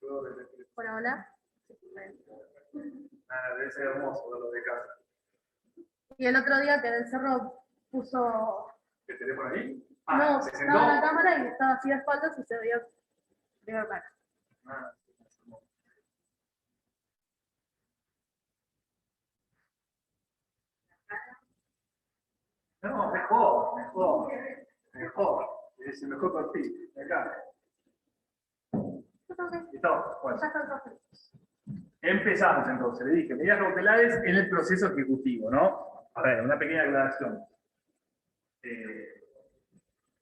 Hola, hola. Nada, debe ser hermoso verlo de casa. Y el otro día que del cerro puso. ¿El teléfono ahí? No, ¿se sentó? estaba la cámara y estaba así de espaldas y se veía de verdad. Ah, no, mejor. Es el mejor perfil. Acá. ¿Listo? Bueno. Empezamos entonces, le dije, medidas cautelares en el proceso ejecutivo, ¿no? A ver, una pequeña aclaración.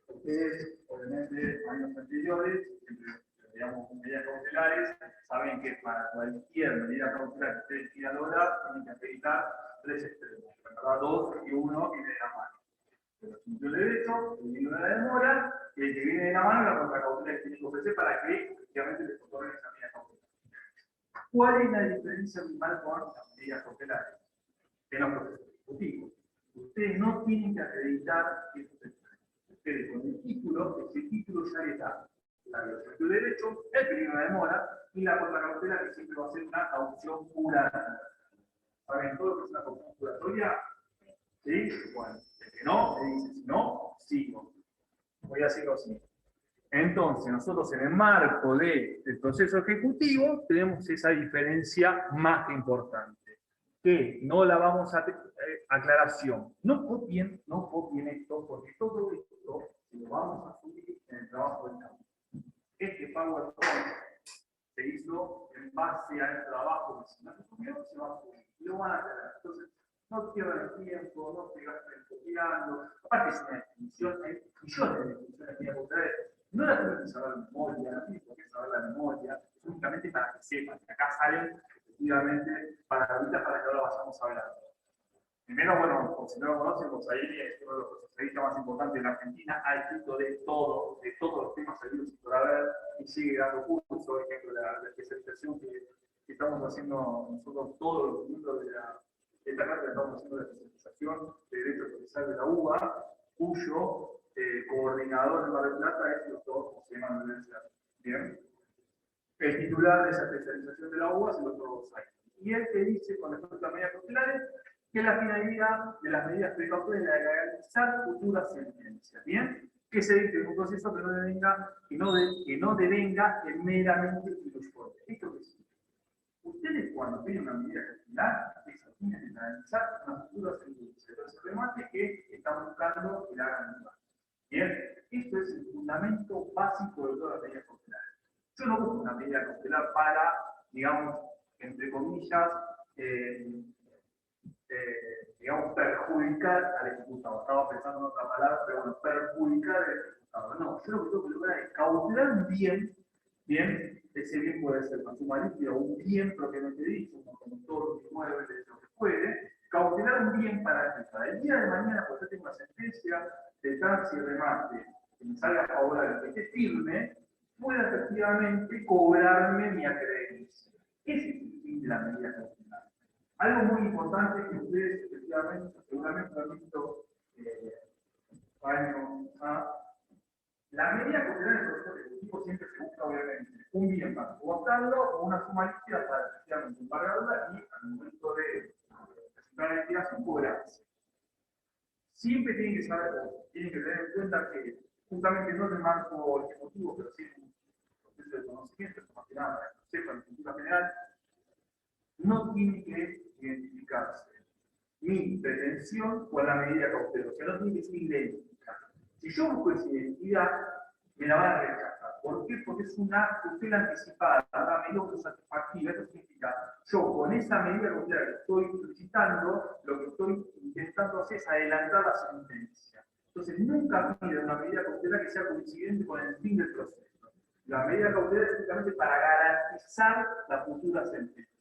Ustedes, obviamente, años anteriores, digamos, medidas cautelares, saben que para cualquier medida cautelar que ustedes quieran lograr, tienen que acreditar tres extremos, ¿verdad? Dos y uno viene de la mano. El principio de derecho, el libro de la demora, y el que viene de la mano, la contracautela que tienen que ofrecer para que efectivamente les otorguen esa medida cautelar. ¿Cuál es la diferencia principal con las medidas cautelares? En los procesos ejecutivos. Ustedes no tienen que acreditar esos extremos. Ustedes con el título, ese título ya les da la violación de derecho, el peligro de demora y la contracautela que siempre va a ser una caución curatoria. ¿Saben todo lo que es una caución curatoria? ¿Sí? Bueno, el que no, me dice, si no, sigo. Voy a hacerlo así. Entonces, nosotros en el marco del proceso ejecutivo tenemos esa diferencia más que importante, que no la vamos a aclaración. No copien esto, porque todo esto lo vamos a subir en el trabajo del campo. Este PowerPoint se hizo en base al trabajo que se me subió, se va a subir. Y lo van a aclarar. Entonces, no pierdan el tiempo, no se gasten copiando. Aparte, es una definición, hay millones de definiciones que voy a mostrar. No la tienen que saber de memoria, no tienen que saber la memoria, es únicamente para que sepan que acá salen efectivamente palabritas para que ahora vayamos hablando. Primero, bueno, por si no lo conocen, Bozairi es uno de los procesalistas más importantes de la Argentina, ha escrito de todos los temas sabidos y por haber, y sigue dando cursos, por ejemplo, la especialización que estamos haciendo nosotros, todos los miembros de esta carta, estamos haciendo la especialización de Derecho Procesal de la UBA, cuyo coordinador en Mar del Plata es el doctor José Manuel Serra. Bien. El titular de esa especialización de la UBA es el doctor Bozairi. Y él te dice, con respecto a las medidas cautelares, que la finalidad de las medidas precautorias es la de garantizar futuras sentencias, ¿bien? Que se dicte en un proceso que no devenga en meramente ilusorio. ¿Esto qué es? Ustedes cuando tienen una medida cautelar, tienen que garantizar una futura sentencia. Pero el remate es que están buscando que la hagan igual. ¿Bien? Esto es el fundamento básico de todas las medidas cautelares. Yo no busco una medida cautelar para, digamos, entre comillas, digamos, perjudicar al ejecutado. Estaba pensando en otra palabra, pero bueno, perjudicar al ejecutado. No, yo lo que tengo que lograr es cautelar un bien, ese bien puede ser consumarista o un bien propiamente dicho, como todo lo que mueve, lo que puede, cautelar un bien para que para el día de mañana, pues yo tengo una sentencia de taxi y remate que me salga favorable, que esté firme, pueda efectivamente cobrarme mi acreencia. Ese es el fin de la medida cautelar. Algo muy importante que ustedes efectivamente, seguramente lo han visto años a la medida cautelar en el proceso ejecutivo siempre se busca, obviamente, un bien para votarlo o una suma líquida para efectivamente pagarla y al momento de presentar la liquidación cobrarse. Siempre tienen que saber, tienen que tener en cuenta que justamente no es el marco ejecutivo, pero sí es un proceso de conocimiento, más que nada, el Consejo de Cultura General, no tiene que identificarse mi pretensión con la medida cautelar, o sea, no tiene que ser idéntica. Si yo busco esa identidad, me la van a rechazar. ¿Por qué? Porque es una tutela anticipada, una medida satisfactiva. Eso significa, yo con esa medida cautelar que estoy solicitando, lo que estoy intentando hacer es adelantar la sentencia. Entonces, nunca pide una medida cautelar que sea coincidente con el fin del proceso. La medida cautelar es simplemente para garantizar la futura sentencia.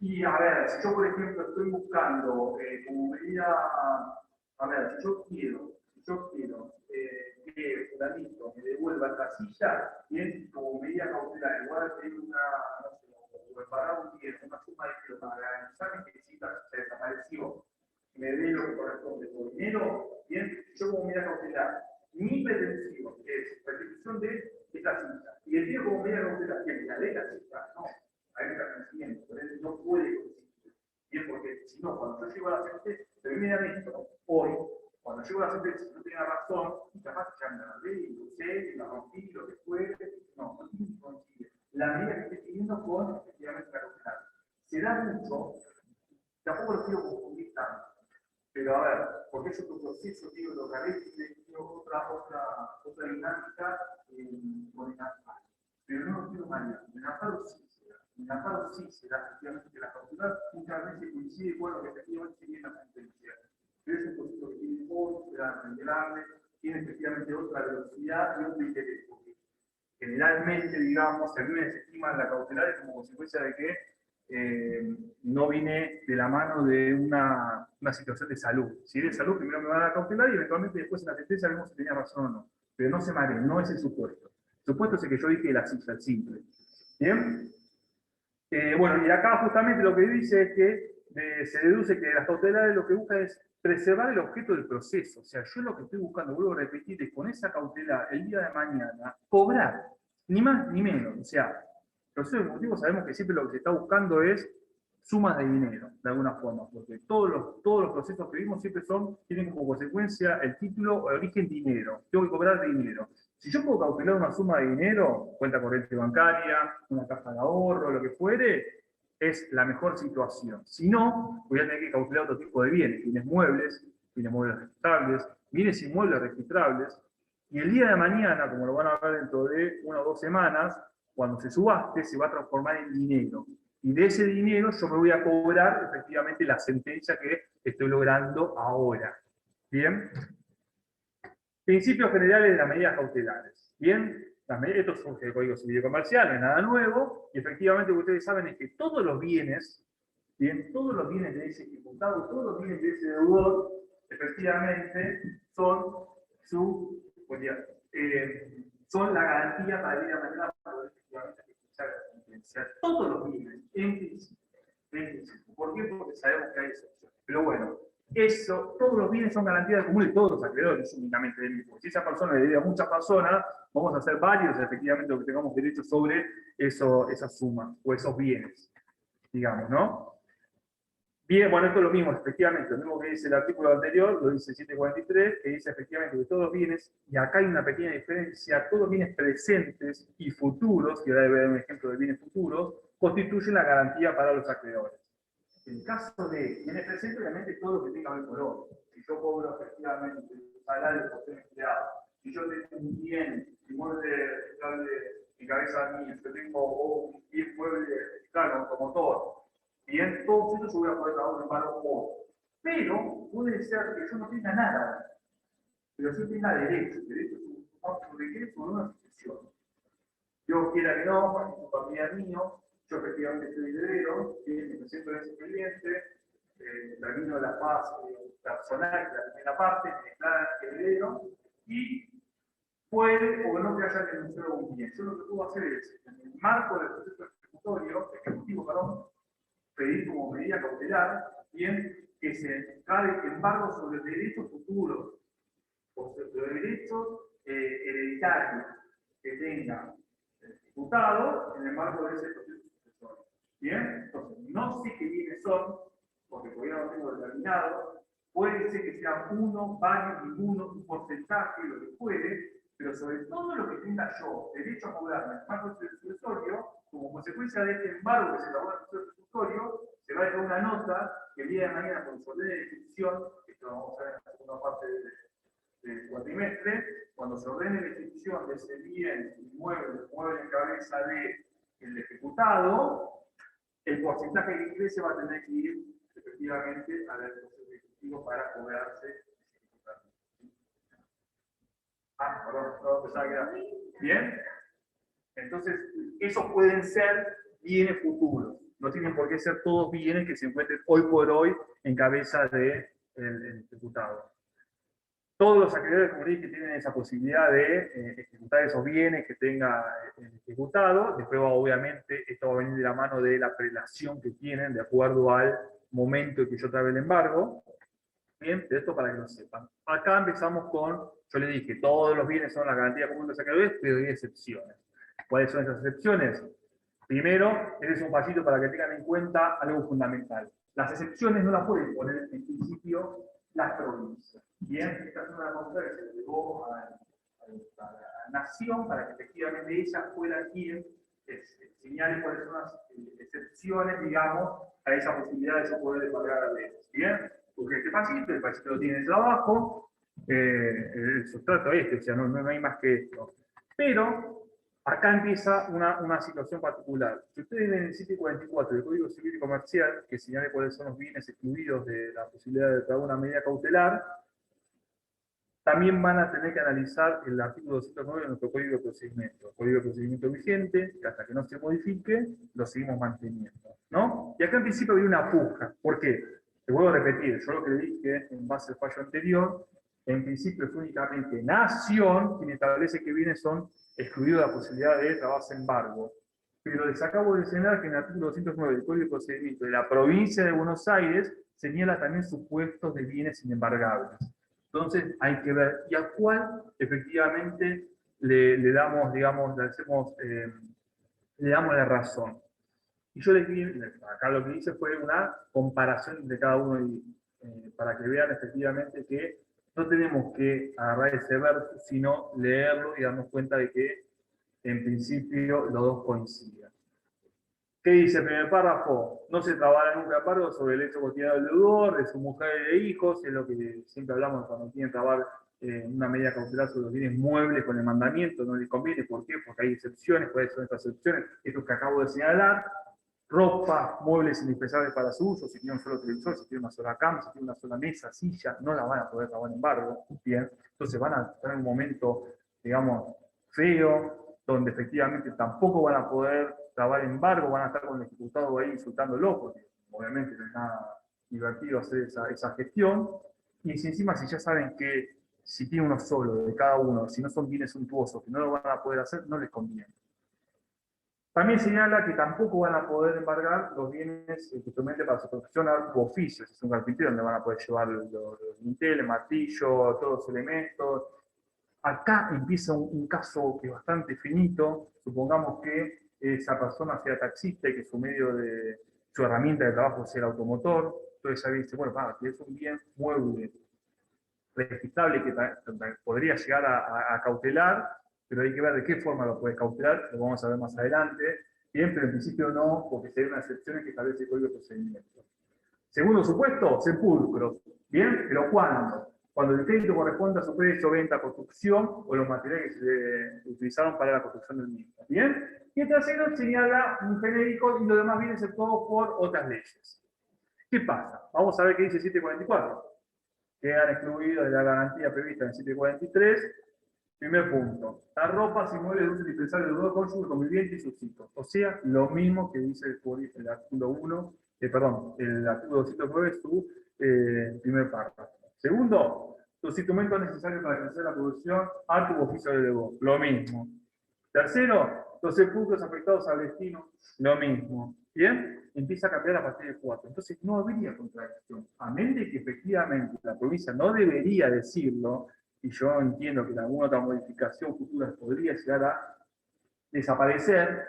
Y a ver, si yo por ejemplo estoy buscando como medida, a ver, si yo quiero que fulanito me devuelva esta silla, bien, como medida cautelar, igual a tener una, no sé, o pagar un dinero, una suma de dinero para garantizar que esta se desapareció, me dé lo que corresponde por dinero, bien, yo como medida cautelar Mi pretensión es restitución de esta cita. Y el tío como medida cautelar que la de la cita, no, hay un reconocimiento, pero él no puede coincidir. Bien, porque si no, cuando yo llego a la sentencia, pero me dan esto, hoy, cuando llego a la sentencia, si no tenía razón, y capaz que ya me la ley, lo sé, la rompí, lo que fuere, no, no tiene que coincidir. La medida que estoy pidiendo con, efectivamente, la cautelar. Se da mucho, tampoco lo quiero confundir tanto. Pero a ver, porque es otro proceso, digo, lo que a veces digo otra dinámica con el amparo. Pero no lo quiero mañana. En el amparo sí se da. En el amparo sí se da, efectivamente, que la cautelar muchas veces coincide con lo que efectivamente se viene la sentencia. Pero es un proceso que tiene otro, será reiterable, tiene efectivamente otra velocidad y otro interés. Porque generalmente, digamos, a mí me desestiman la cautelar como consecuencia de que no vine de la mano de una situación de salud. Si es de salud, primero me van a cautelar y eventualmente después en la sentencia vemos si tenía razón o no. Pero no se mareen, no es el supuesto. El supuesto es el que yo dije de la cifra, el simple. ¿Bien? Bueno, y acá justamente lo que dice es que se deduce que las cautelares lo que buscan es preservar el objeto del proceso. O sea, yo lo que estoy buscando, vuelvo a repetir, es con esa cautelar el día de mañana cobrar, ni más ni menos. O sea, los ejecutivos sabemos que siempre lo que se está buscando es sumas de dinero, de alguna forma, porque todos los procesos que vimos siempre tienen como consecuencia el título o el origen dinero. Tengo que cobrar dinero. Si yo puedo cautelar una suma de dinero, cuenta corriente bancaria, una caja de ahorro, lo que fuere, es la mejor situación. Si no, voy a tener que cautelar otro tipo de bienes muebles registrables, bienes inmuebles registrables, y el día de mañana, como lo van a ver dentro de 1 o 2 semanas, cuando se subaste, se va a transformar en dinero. Y de ese dinero yo me voy a cobrar efectivamente la sentencia que estoy logrando ahora. ¿Bien? Principios generales de las medidas cautelares. Bien, esto surge del Código Civil y Comercial, no es nada nuevo, y efectivamente lo que ustedes saben es que todos los bienes, bien, todos los bienes de ese ejecutado, todos los bienes de ese deudor, efectivamente son son la garantía para el día de mañana para poder efectivamente ejecutar la sentencia. Todos los bienes, en principio. ¿Por qué? Porque sabemos que hay excepciones. Pero bueno, todos los bienes son garantías de común de todos los acreedores, únicamente del mismo. Si esa persona le debe a muchas personas, vamos a ser válidos efectivamente lo que tengamos derecho sobre esa suma o esos bienes, digamos, ¿no? Bien, bueno, esto es lo mismo, efectivamente, lo mismo que dice el artículo anterior, lo dice 743, que dice efectivamente que todos los bienes, y acá hay una pequeña diferencia, todos los bienes presentes y futuros, que ahora debe haber un ejemplo de bienes futuros, constituyen la garantía para los acreedores. En el caso de bienes presentes, obviamente todo lo que tenga que ver con oro. Si yo cobro efectivamente un salario por ser empleado, si yo tengo un bien inmueble registrable en cabeza mía, yo tengo un bien mueble registrable, un automotor, bien, todo esto yo voy a poder dar un paro oro. Pero puede ser que yo no tenga nada, pero sí tenga derecho. Derecho es un requiere sobre una sucesión. Yo quiera que no, para un familiar mío, yo efectivamente soy heredero, me presento en ese expediente, termino la fase personal, la primera parte, me declaran heredero, y puede o no que haya denunciado un bien. Yo lo que puedo hacer es, en el marco del proceso ejecutivo, pedir como medida cautelar, bien, que se encargue embargo sobre derechos futuros, o sobre derechos hereditarios que tenga el diputado en el marco de ese proceso sucesorio. Bien, entonces, no sé qué bienes son, porque todavía no tengo determinado, puede ser que sean uno, varios, ninguno, un porcentaje, lo que puede, pero sobre todo lo que tenga yo derecho a cobrar en el marco del sucesorio, como consecuencia de este embargo que se elabora en el proceso sucesorio, se va a dejar una nota que el día de mañana, cuando se ordene la ejecución, esto lo vamos a ver en la segunda parte del cuatrimestre, cuando se ordene la ejecución de ese bien inmueble en cabeza del ejecutado, el porcentaje que ingrese va a tener que ir efectivamente al proceso ejecutivo para cobrarse ese ejecutado. Perdón, pensaba que era. Bien. Entonces, esos pueden ser bienes futuros. No tienen por qué ser todos bienes que se encuentren hoy por hoy en cabeza del ejecutado. Todos los acreedores, como dije, tienen esa posibilidad de ejecutar esos bienes que tenga el ejecutado. Después, obviamente, esto va a venir de la mano de la prelación que tienen de acuerdo al momento en que yo trabe el embargo. Bien, pero esto para que lo sepan. Acá empezamos con, yo les dije, todos los bienes son la garantía común de saqueo, pero hay excepciones. ¿Cuáles son esas excepciones? Primero, este es un fallito para que tengan en cuenta algo fundamental. Las excepciones no las pueden poner en principio las provincias. Bien, esta es una consulta que se llevó a la nación para que efectivamente ella fuera quien señale cuáles son las excepciones, digamos, a esa posibilidad de yo poder pagar a veces. Bien, porque este fallito, el fallito lo tiene el trabajo, el sustrato o sea, no hay más que esto. Pero acá empieza una situación particular. Si ustedes ven el 744 del Código Civil y Comercial, que señala cuáles son los bienes excluidos de la posibilidad de pagar una medida cautelar, también van a tener que analizar el artículo 209 de nuestro Código de Procedimiento. El Código de Procedimiento vigente, que hasta que no se modifique, lo seguimos manteniendo, ¿no? Y acá en principio hay una puja. ¿Por qué? Te vuelvo a repetir, yo lo que le dije en base al fallo anterior, en principio es únicamente Nación quien establece que bienes son excluidos de la posibilidad de trabajo embargo. Pero les acabo de señalar que en el artículo 209 del Código de Procedimiento de la provincia de Buenos Aires señala también supuestos de bienes inembargables. Entonces hay que ver y a cuál efectivamente le damos, digamos, le damos la razón. Y yo les di, acá lo que hice fue una comparación de cada uno para que vean efectivamente que no tenemos que agarrar ese verso, sino leerlo y darnos cuenta de que en principio los dos coinciden. ¿Qué dice el primer párrafo? No se trabaja nunca paro sobre el hecho cotidiano del deudor, de su mujer y de hijos, es lo que siempre hablamos cuando quieren trabar una medida cautelar sobre los bienes muebles con el mandamiento, no les conviene. ¿Por qué? Porque hay excepciones. ¿Cuáles son estas excepciones? Esto que acabo de señalar: ropa, muebles indispensables para su uso, si tiene un solo televisor, si tiene una sola cama, si tiene una sola mesa, silla, no la van a poder trabar en embargo. Bien, entonces van a tener un momento, digamos, feo, donde efectivamente tampoco van a poder trabar embargo, van a estar con el ejecutado ahí insultándolo, porque obviamente no es nada divertido hacer esa gestión. Y si encima, si ya saben que si tiene uno solo de cada uno, si no son bienes suntuosos, que no lo van a poder hacer, no les conviene. También señala que tampoco van a poder embargar los bienes justamente para su profesión u oficio. Si es un carpintero, donde van a poder llevar los dinteles, martillo, todos los elementos. Acá empieza un caso que es bastante finito. Supongamos que esa persona sea taxista y que su medio de su herramienta de trabajo sea el automotor. Entonces ya dice, bueno, que es un bien mueble registrable que podría llegar a cautelar, pero hay que ver de qué forma lo puedes cautelar, lo vamos a ver más adelante. Bien, pero en principio no, porque sería una excepción que establece el Código de Procedimiento. Segundo supuesto, sepulcros. Bien, pero ¿cuándo? Cuando el crédito corresponde a su precio, venta, construcción o los materiales que se utilizaron para la construcción del mismo. Bien, y el tercero señala un genérico y lo demás viene exceptuado por otras leyes. ¿Qué pasa? Vamos a ver qué dice 744. Quedan excluidos de la garantía prevista en 743. Primer punto: las ropas y muebles de uso indispensable del deudor, cónyuge, conviviente y sus hijos. O sea, lo mismo que dice el artículo 1, el artículo 209, su primer párrafo. Segundo, los instrumentos necesarios para ejercer la producción, acto u oficio del deudor. Lo mismo. Tercero, los sepulcros afectados al destino. Lo mismo. ¿Bien? Empieza a cambiar a partir del 4. Entonces no habría contradicción. A menos de que efectivamente la provincia no debería decirlo, y yo entiendo que en alguna otra modificación futura podría llegar a desaparecer,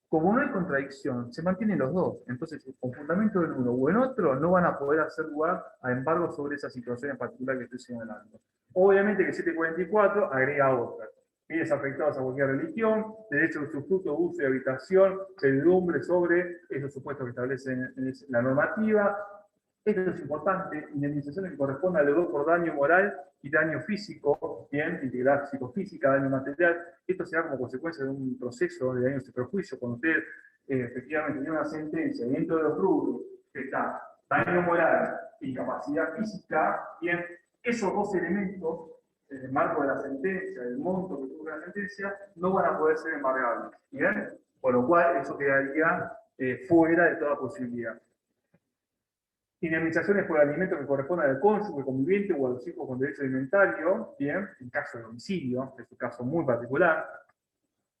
como no hay contradicción, se mantienen los dos. Entonces, con fundamento en uno o en otro, no van a poder hacer lugar a embargo sobre esa situación en particular que estoy señalando. Obviamente que el 744 agrega otra. Bienes afectados a cualquier religión, derecho de usufructo, uso y habitación, servidumbre sobre esos supuestos que establece la normativa. Esto es importante: indemnizaciones que correspondan al deudor por daño moral y daño físico, bien, integridad psicofísica, daño material. Esto se da como consecuencia de un proceso de daños y perjuicios. Cuando usted efectivamente tiene una sentencia dentro de los rubros que está daño moral y capacidad física, bien, esos dos elementos, en el marco de la sentencia, del monto que tuvo la sentencia, no van a poder ser embargables, bien, por lo cual eso quedaría fuera de toda posibilidad. Indemnizaciones por alimentos que correspondan al cónyuge, conviviente o a los hijos con derecho alimentario, bien, en caso de homicidio, es un caso muy particular.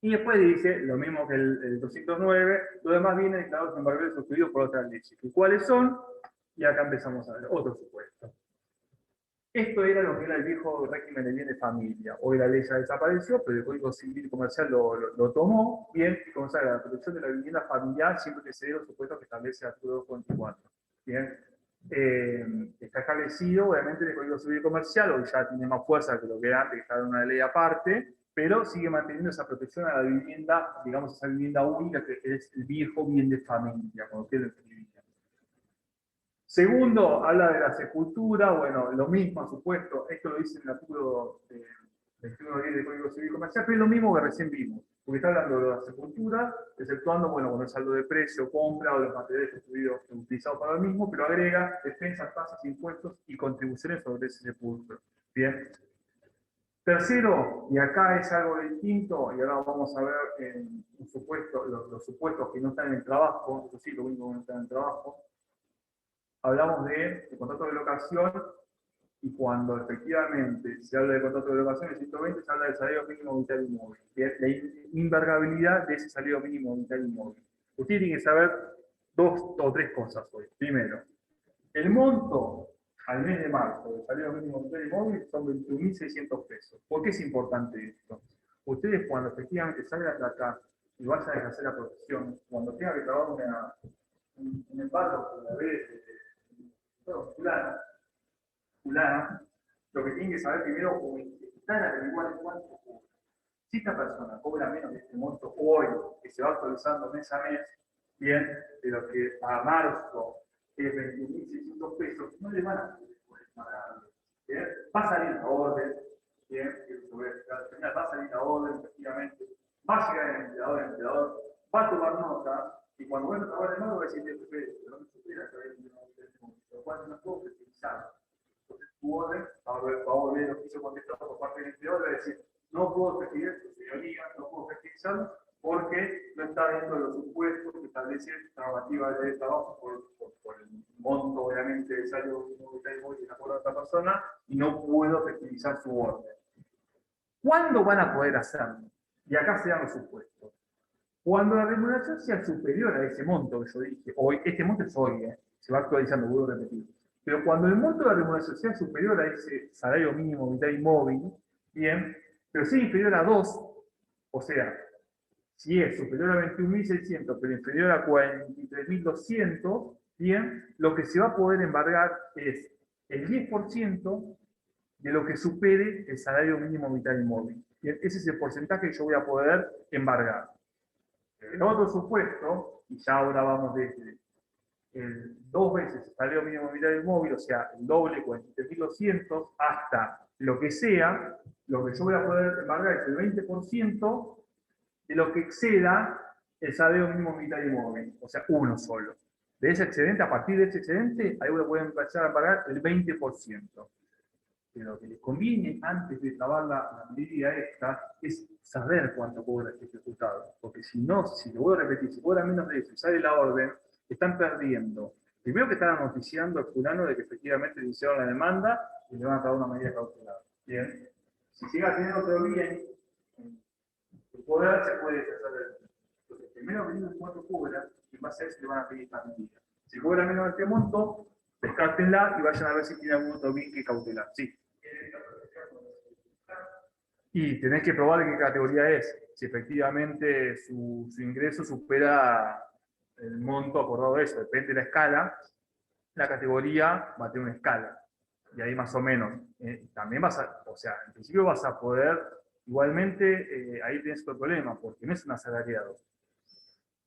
Y después dice, lo mismo que el 209, lo demás viene declarados embargables suscritos por otras leyes. ¿Y cuáles son? Y acá empezamos a ver otro supuesto. Esto era lo que era el viejo régimen de bien de familia. Hoy la ley ya desapareció, pero el Código Civil Comercial lo tomó, bien, y consagra la protección de la vivienda familiar siempre que se dé los supuestos que establece el artículo 244. Bien, está establecido, obviamente, en el Código Civil Comercial, hoy ya tiene más fuerza que lo que era antes, que estaba en una ley aparte, pero sigue manteniendo esa protección a la vivienda, digamos, esa vivienda única que es el viejo bien de familia, como ustedes lo escribían. Segundo, habla de la sepultura, bueno, lo mismo, por supuesto, esto lo dice en el artículo 21.10 del Código Civil Comercial, pero es lo mismo que recién vimos, porque está hablando de la sepultura, exceptuando, bueno, con el saldo de precio, compra o los materiales construidos utilizados para el mismo, pero agrega defensas, tasas, impuestos y contribuciones sobre ese sepulcro. Bien. Tercero, y acá es algo distinto, y ahora vamos a ver en un supuesto, los supuestos que no están en el trabajo, eso sí, lo único que no está en el trabajo, hablamos de contrato de locación y cuando efectivamente se habla de contrato de locación, el 120 se habla del salario mínimo vital inmóvil, la invergabilidad de ese salario mínimo vital inmóvil. Usted tiene que saber dos o tres cosas hoy. Primero, el monto al mes de marzo del salario mínimo vital inmóvil son 21.600 pesos. ¿Por qué es importante esto? Ustedes cuando efectivamente salgan de acá y vayan a ejercer la profesión, cuando tengan que trabajar un embargo con la vez fulana, lo que tienen que saber primero es estar a averiguar cuánto cobra. Si esta persona cobra menos de este monto hoy, que se va actualizando mes a mes, bien, de lo que a marzo es 21.600 pesos, no le van a poder pagar. ¿Bien? Va a salir la orden, bien, va a salir la orden, efectivamente, va a llegar el empleador, va a tomar nota, y cuando vuelva a trabajar de nuevo va a decir, pero no me supera, lo cual no puedo flexibilizar. Entonces tu orden va a volver el oficio contestado por parte del empleador y va a decir, no puedo flexibilizar, señoría, no puedo flexibilizar porque no está dentro de los supuestos que establece la normativa de trabajo por el monto, obviamente, de salario mínimo vital inmóvil de la otra persona y no puedo flexibilizar su orden. ¿Cuándo van a poder hacerlo? Y acá se dan los supuestos. Cuando la remuneración sea superior a ese monto que yo dije, hoy, este monto es hoy, se va actualizando, vuelvo a repetir. Pero cuando el monto de la remuneración sea superior a ese salario mínimo vital inmóvil, bien, pero si es inferior a 2, o sea, si es superior a 21.600, pero inferior a 43.200, bien, lo que se va a poder embargar es el 10% de lo que supere el salario mínimo vital inmóvil. Bien, ese es el porcentaje que yo voy a poder embargar. El otro supuesto, y ya ahora vamos desde el 2 veces el salario mínimo vital inmóvil, o sea, el doble, 43.200, hasta lo que sea, lo que yo voy a poder embargar es el 20% de lo que exceda el salario mínimo vital inmóvil, o sea, uno solo. De ese excedente, a partir de ese excedente, ahí voy a poder empezar a pagar el 20%. Pero lo que les conviene antes de trabar la medida esta es saber cuánto cobra este ejecutado. Porque si no, si lo voy a repetir, si cobra menos de eso y sale la orden, están perdiendo. Primero que están noticiando al fulano de que efectivamente le hicieron la demanda y le van a dar una medida cautelar. Bien. Si llega a tener otro bien, el poder se puede hacer. Entonces, primero venimos cuánto cobra y en base a eso le van a pedir esta medida. Si cobra menos de este monto, descártenla y vayan a ver si tiene algún otro bien que cautelar. Sí. Y tenés que probar de qué categoría es. Si efectivamente su ingreso supera el monto acordado de eso, depende de la escala, la categoría va a tener una escala. Y ahí más o menos. También vas a, o sea, en principio vas a poder, igualmente, ahí tienes otro problema, porque no es un asalariado.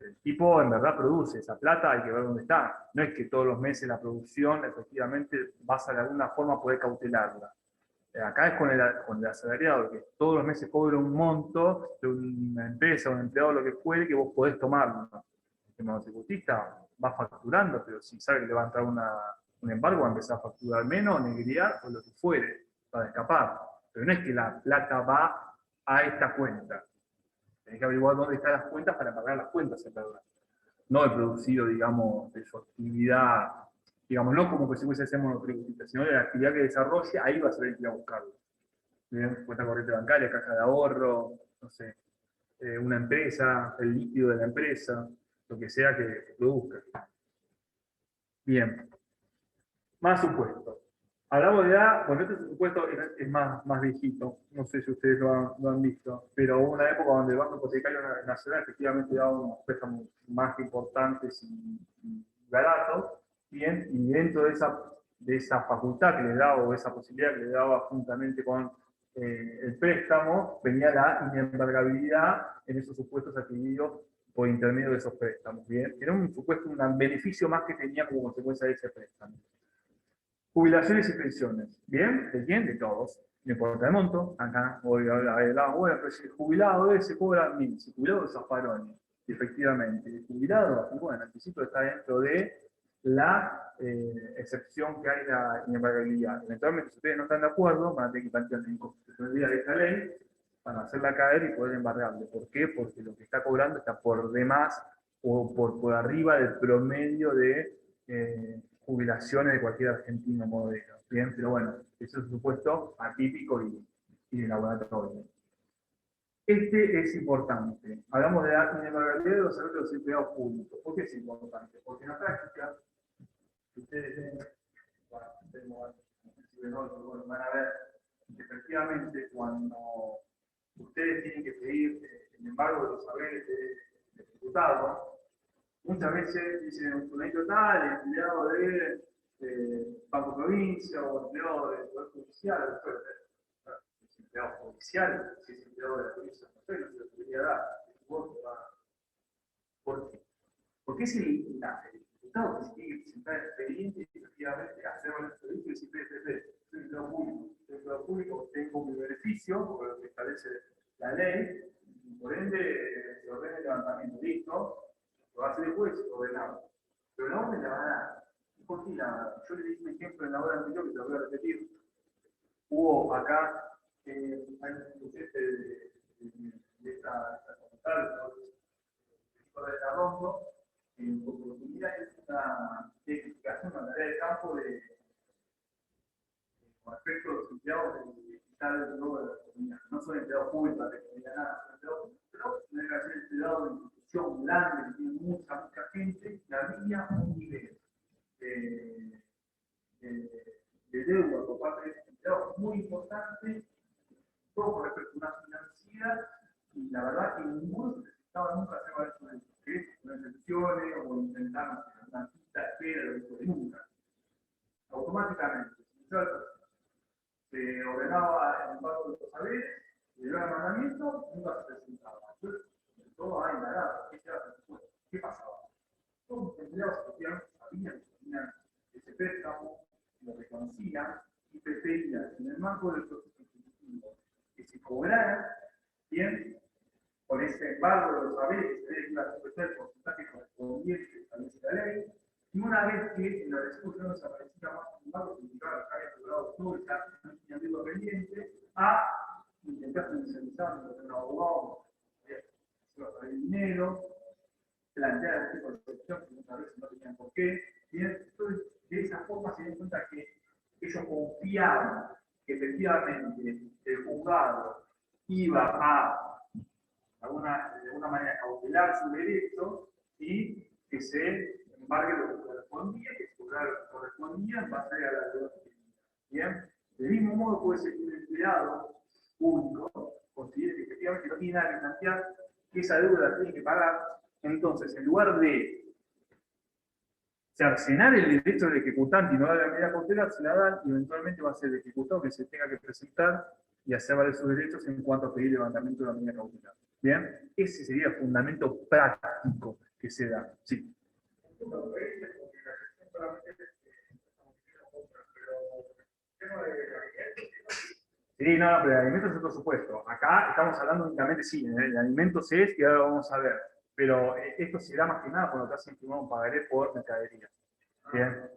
El tipo en verdad produce esa plata, hay que ver dónde está. No es que todos los meses la producción, efectivamente, vas a de alguna forma poder cautelarla. Acá es con el asalariado, que todos los meses cobra un monto de una empresa, un empleado, lo que fuere, que vos podés tomarlo. El monotributista va facturando, pero si sabe que le va a entrar un embargo, va a empezar a facturar menos, negriar o lo que fuere, para escapar. Pero no es que la plata va a esta cuenta. Tenés que averiguar dónde están las cuentas para pagar las cuentas, en verdad. No el producido, digamos, de su actividad, digamos, no como que si fuese ese monotributista, sino de la actividad que desarrolle, ahí va a saber que ir a buscarlo. Bien, cuenta corriente bancaria, caja de ahorro, no sé, una empresa, el líquido de la empresa, lo que sea que produzca. Bien, más supuestos. Hablamos de edad, bueno, este supuesto es más viejito, no sé si ustedes lo han visto, pero hubo una época donde el Banco Hipotecario Nacional efectivamente daba unos préstamos más importantes y baratos, bien, y dentro de esa facultad que le daba, o esa posibilidad que le daba juntamente con el préstamo, venía la inembargabilidad en esos supuestos adquiridos por intermedio de esos préstamos, bien. Era un supuesto, un beneficio más que tenía como consecuencia de ese préstamo. Jubilaciones y pensiones. ¿Bien? ¿De quién? De todos. No importa el monto. Acá voy a hablar, bueno, pero si el jubilado ese cobra 1.000, si el jubilado de Zaffaroni, efectivamente, el jubilado, y bueno, el requisito está dentro de la excepción que hay de la inembargabilidad. Eventualmente, si ustedes no están de acuerdo, van a tener que plantear la inconstitucionalidad de esta ley para hacerla caer y poder embargarle. ¿Por qué? Porque lo que está cobrando está por demás o por arriba del promedio de jubilaciones de cualquier argentino modelo. Bien, pero bueno, eso es un supuesto atípico y de laboratorio. Este es importante. Hablamos de la inembargabilidad de los salarios de los empleados públicos. ¿Por qué es importante? Porque en la práctica, ustedes ven, van a ver que efectivamente cuando ustedes tienen que pedir el embargo de los saberes de diputados, muchas veces dicen un funcionario tal, empleado de Banco Provincia o empleado del Poder Judicial, si es empleado judicial, si es empleado de la provincia, no sé, no se lo podría dar. ¿Por qué? Porque es el diputado que se tiene que presentar el expediente y efectivamente hacer el servicio y decir, soy empleado público, tengo mi beneficio, por lo que establece la ley, y por ende se ordena el levantamiento, listo, lo va a hacer el juez, ordenado. Pero la orden la va a dar. ¿Por qué la va a dar? Yo le di un ejemplo en la hora anterior que te lo voy a repetir. Hubo acá, hay un docente de esta facultad, de la Rondo, en oportunidad es una explicación a la tarea de campo con respecto a los empleados de tal luego de la comunidad. No son empleados públicos, que no nada, son empleados públicos, pero tienen que ser empleados de institución grande, que tiene mucha gente, que había un nivel de deuda por parte de esos empleados muy importante, todo con respecto a una financiera, y la verdad que ninguno se necesitaba nunca hacer valer su derecho, que es con excepciones o intentar una cita de espera, de nunca. Automáticamente, se ordenaba el embargo de los saberes, le dio el mandamiento, nunca se presentaba. Entonces, todo ha indagado, ¿qué pasaba? Todos los empleados sabían que tenían ese préstamo, lo reconocían y preferían, en el marco del proceso ejecutivo, que se cobrara bien con ese embargo de los saberes, que se iba a sujetar el porcentaje correspondiente que establece la ley, y una vez que en la resolución desaparecía más el embargo, significaba que había logrado todo y ya tenía algo pendiente, a intentar judicializar con un abogado, se iba a traer dinero, plantear el tipo de excepción que muchas veces no tenían por qué. Bien, entonces, de esa forma se dieron cuenta que ellos confiaban que efectivamente el juzgado iba a, de alguna manera, cautelar su derecho y que se embargue lo que correspondía, que se correspondía en base a la deuda. Bien, del mismo modo puede ser que un empleado público considere que efectivamente no tiene nada que plantear, que esa deuda la tiene que pagar. Entonces, en lugar de cercenar el derecho del ejecutante y no dar la medida cautelar, se la dan y eventualmente va a ser el ejecutado que se tenga que presentar y hacer valer sus derechos en cuanto a pedir levantamiento de la medida cautelar. ¿Bien? Ese sería el fundamento práctico que se da. Sí. Sí, no, pero el alimento es otro supuesto. Acá estamos hablando únicamente, sí, el alimento se es y ahora lo vamos a ver. Pero esto se da más que nada cuando te hacen firmar un pagaré por mercadería. Bien.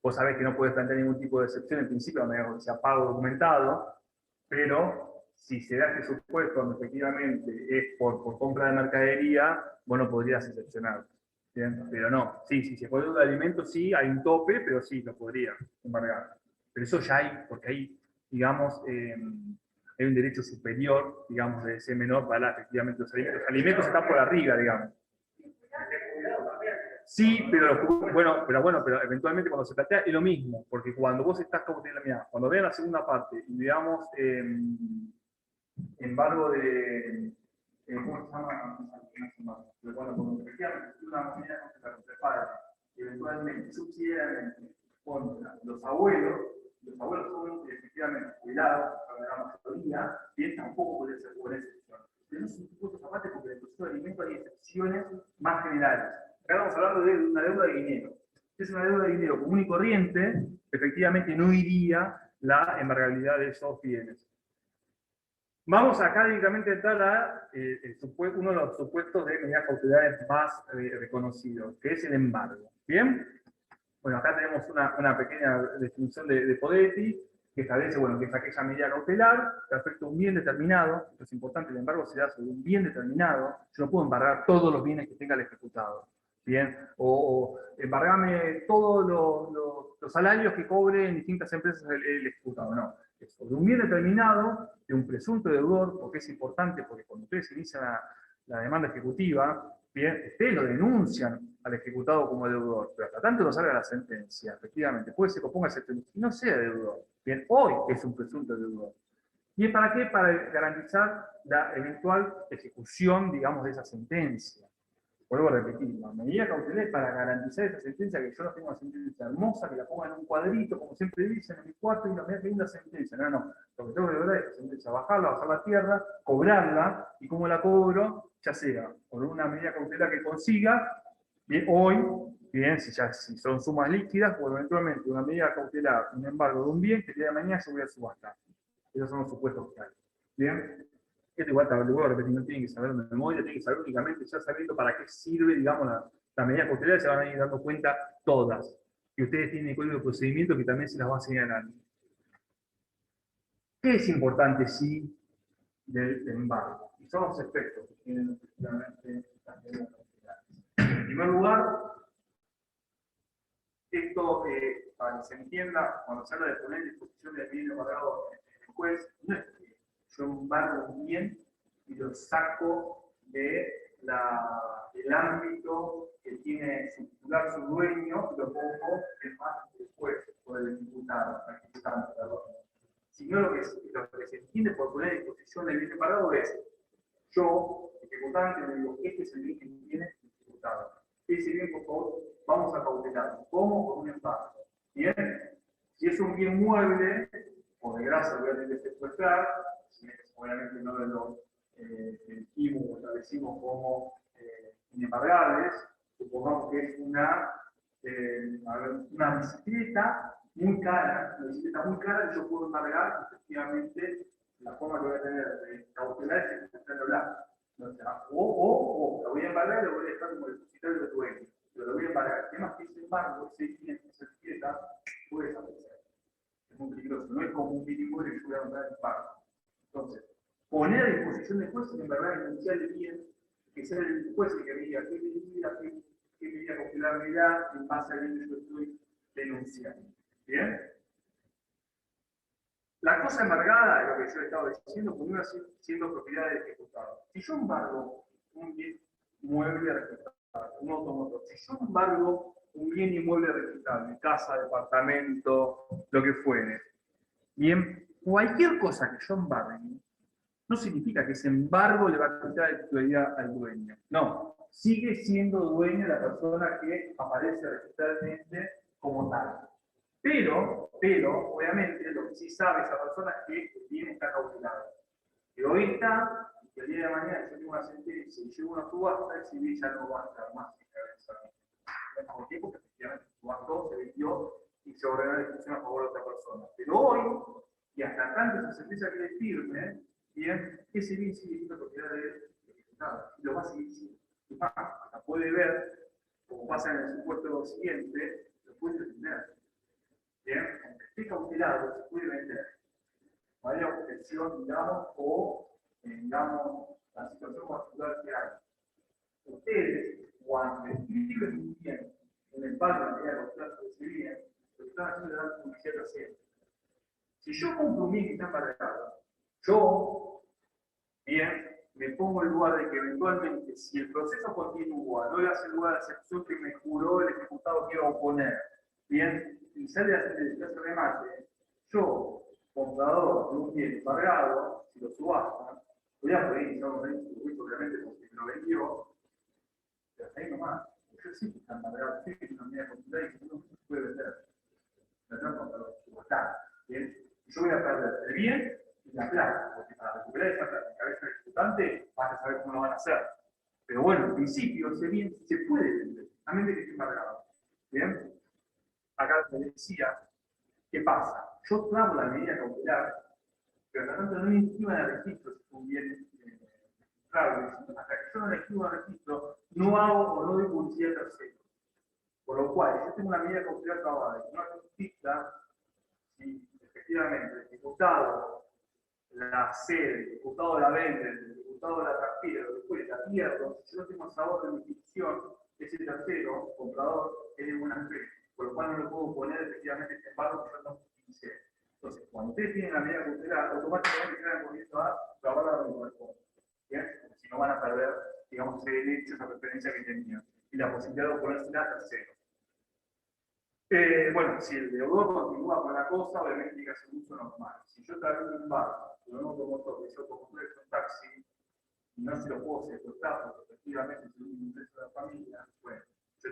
Vos sabés que no puedes plantear ningún tipo de excepción en principio, a menos que sea pago documentado, pero si se da este supuesto donde efectivamente es por compra de mercadería, vos no podrías excepcionar. Bien. Pero no, sí, si se puede de alimentos, sí, hay un tope, pero sí, lo podría embargar. Pero eso ya hay, porque hay, digamos, hay un derecho superior, digamos, de ese menor para efectivamente los alimentos. Los alimentos están por arriba, digamos. Sí, pero eventualmente cuando se plantea es lo mismo, porque cuando vos estás cautelando, mirá, cuando vean la segunda parte y veamos embargo de, ¿cómo se llama? Pero bueno, cuando efectivamente es una moneda contra los padres, y eventualmente subsidiariamente contra los abuelos son efectivamente cuidados, la mayoría, y tampoco puede ser buena excepción. Pero no es un supuesto aparte porque en el proceso de alimentos hay excepciones más generales. Acá estamos hablando de una deuda de dinero. Si es una deuda de dinero común y corriente, efectivamente no iría la embargabilidad de esos bienes. Vamos acá directamente a entrar a uno de los supuestos de medidas cautelares más reconocidos, que es el embargo. ¿Bien? Bueno, acá tenemos una pequeña definición de Podetti, que establece, bueno, que es aquella medida cautelar que afecta un bien determinado. Esto es importante, el embargo se da sobre un bien determinado. Yo no puedo embargar todos los bienes que tenga el ejecutado. ¿Bien? O embargarme todos los salarios que cobre en distintas empresas el ejecutado. No. Es sobre un bien determinado de un presunto deudor, porque es importante, porque cuando ustedes inician la demanda ejecutiva, bien, ustedes lo denuncian al ejecutado como deudor, pero hasta tanto no salga la sentencia, efectivamente, puede ser que ponga sentencia y no sea deudor. Bien, hoy es un presunto deudor. ¿Y es para qué? Para garantizar la eventual ejecución, digamos, de esa sentencia. Vuelvo a repetir, la medida cautelar es para garantizar esa sentencia, que yo no tengo una sentencia hermosa, que la ponga en un cuadrito, como siempre dicen, en mi cuarto, y la medida que hay una sentencia. No, no. Lo que tengo que lograr es la sentencia, bajarla, bajar la tierra, cobrarla, y cómo la cobro, ya sea por una medida cautelar que consiga, bien, hoy, bien, si son sumas líquidas, o eventualmente una medida cautelar, un embargo de un bien, que el día de mañana yo voy a subastar. Esos son los supuestos que hay. Bien. Esto igual, te vuelvo a repetir, no tienen que saber de memoria, tienen que saber únicamente ya sabiendo para qué sirve, digamos, la medida cautelar, se van a ir dando cuenta todas. Y ustedes tienen el código de procedimiento que también se las va a señalar. ¿Qué es importante, sí, del embargo? Y son los efectos que tienen efectivamente las medidas cautelares. En primer lugar, esto, para que se entienda, cuando se habla de poner en disposición del bien embargado en el juez, no es que yo embargo un bien y lo saco del ámbito que tiene su titular, su dueño, y lo pongo en manos del juez o del imputado, perdón. Sino lo que se entiende por poner a disposición del bien embargado es, yo, ejecutante, le digo, este es el bien que tiene el ejecutado. Ese bien, por favor, vamos a cautelarlo. ¿Cómo? Con un embargo. Bien, si es un bien mueble, por desgracia voy a tener que secuestrar, obviamente no lo elegimos o establecimos como inembargables, supongamos que es una bicicleta muy cara, y yo puedo embargar efectivamente la forma que voy a tener de cautelar es secuestrándola. O la voy a embargar y lo voy a dejar como depositario de dueño. Pero lo voy a embargar. El tema es que ese embargo, esa etiqueta, puede desaparecer. Es muy peligroso. No es como un bien inmueble que yo voy a mandar en embargo. Entonces, poner a disposición del juez en embargar esencial de bien, que sea el juez el que me diga qué medida cautelar me da en base a bien que yo estoy denunciando. ¿Bien? La cosa embargada, lo que yo he estado diciendo, continúa siendo propiedad del ejecutado. Si yo embargo un bien mueble registrable, un automotor, si yo embargo un bien inmueble registrable, casa, departamento, lo que fuere, bien, cualquier cosa que yo embargue, no significa que ese embargo le va a quitar la titularidad al dueño. No, sigue siendo dueño la persona que aparece registralmente como tal. Pero, obviamente, lo que sí sabe esa persona es que el bien está cautelado. Que hoy está, y que el día de mañana yo tengo una sentencia y llego a una subasta, ese bien ya no va a estar más en cabeza. ¿Por qué? Porque efectivamente se subastó, se vendió y se ordenó la discusión a favor de otra persona. Pero hoy, y hasta tanto esa sentencia que le firme, bien, ese bien sigue siendo propiedad del ejecutado. Y lo va a seguir siendo. Y más, hasta puede ver, como pasa en el supuesto siguiente, lo puede tener. Bien, aunque esté cautelado, se puede vender. No hay objeción, digamos, o, digamos, la situación particular que hay. Ustedes, cuando escriben un bien en el pago de manera cautelar de ese bien, lo que están haciendo es dar publicidad tercera. Si yo compro un bien que está embargado, yo, bien, me pongo en lugar de que eventualmente, si el proceso continúa, no le hace lugar a la excepción que me juró el ejecutado que iba a oponer, bien, y sale a hacer remate, yo, comprador de un bien embargado, si lo subasta, voy a poder iniciar un registro, obviamente, porque me lo vendió, pero hasta ahí nomás. Yo sí que está embargado, sí que es una medida cautelar y que no se puede vender. La trampa para subastar, bien, y yo voy a perder el bien y la plata, porque para recuperar esa plata en cabeza del ejecutante, vas a saber cómo lo van a hacer. Pero bueno, en principio, ese bien se puede vender, a menos que esté embargado. Bien, acá te decía, ¿qué pasa? Yo tramo la medida cautelar, pero hasta tanto no inscriban el registro si es un bien registrable. Hasta que yo no le escribo el registro, no hago o no doy publicidad a terceros. Por lo cual, yo tengo una medida cautelar trabada y no justicia, si efectivamente el diputado la cede, el diputado la vende, el diputado la transfiere, después la pierdo, si yo no tengo el sabor de mi institución, ese tercero, comprador, es de buena fe, por lo cual no le puedo poner efectivamente este embargo que yo no justicia. Entonces, cuando ustedes tienen la medida cautelar, automáticamente quedan poniendo a grabar la corresponde. ¿Bien? Si no van a perder, digamos, ese derecho, esa referencia que tenían, y la posibilidad de oponérsela a tercero. Bueno, si el deudor continúa con la cosa, obviamente tiene que hacer un uso normal. Si yo traigo un barco, un automotor, que yo como un taxi, y no se lo puedo secuestrar, porque efectivamente es un ingreso de la familia, bueno, yo,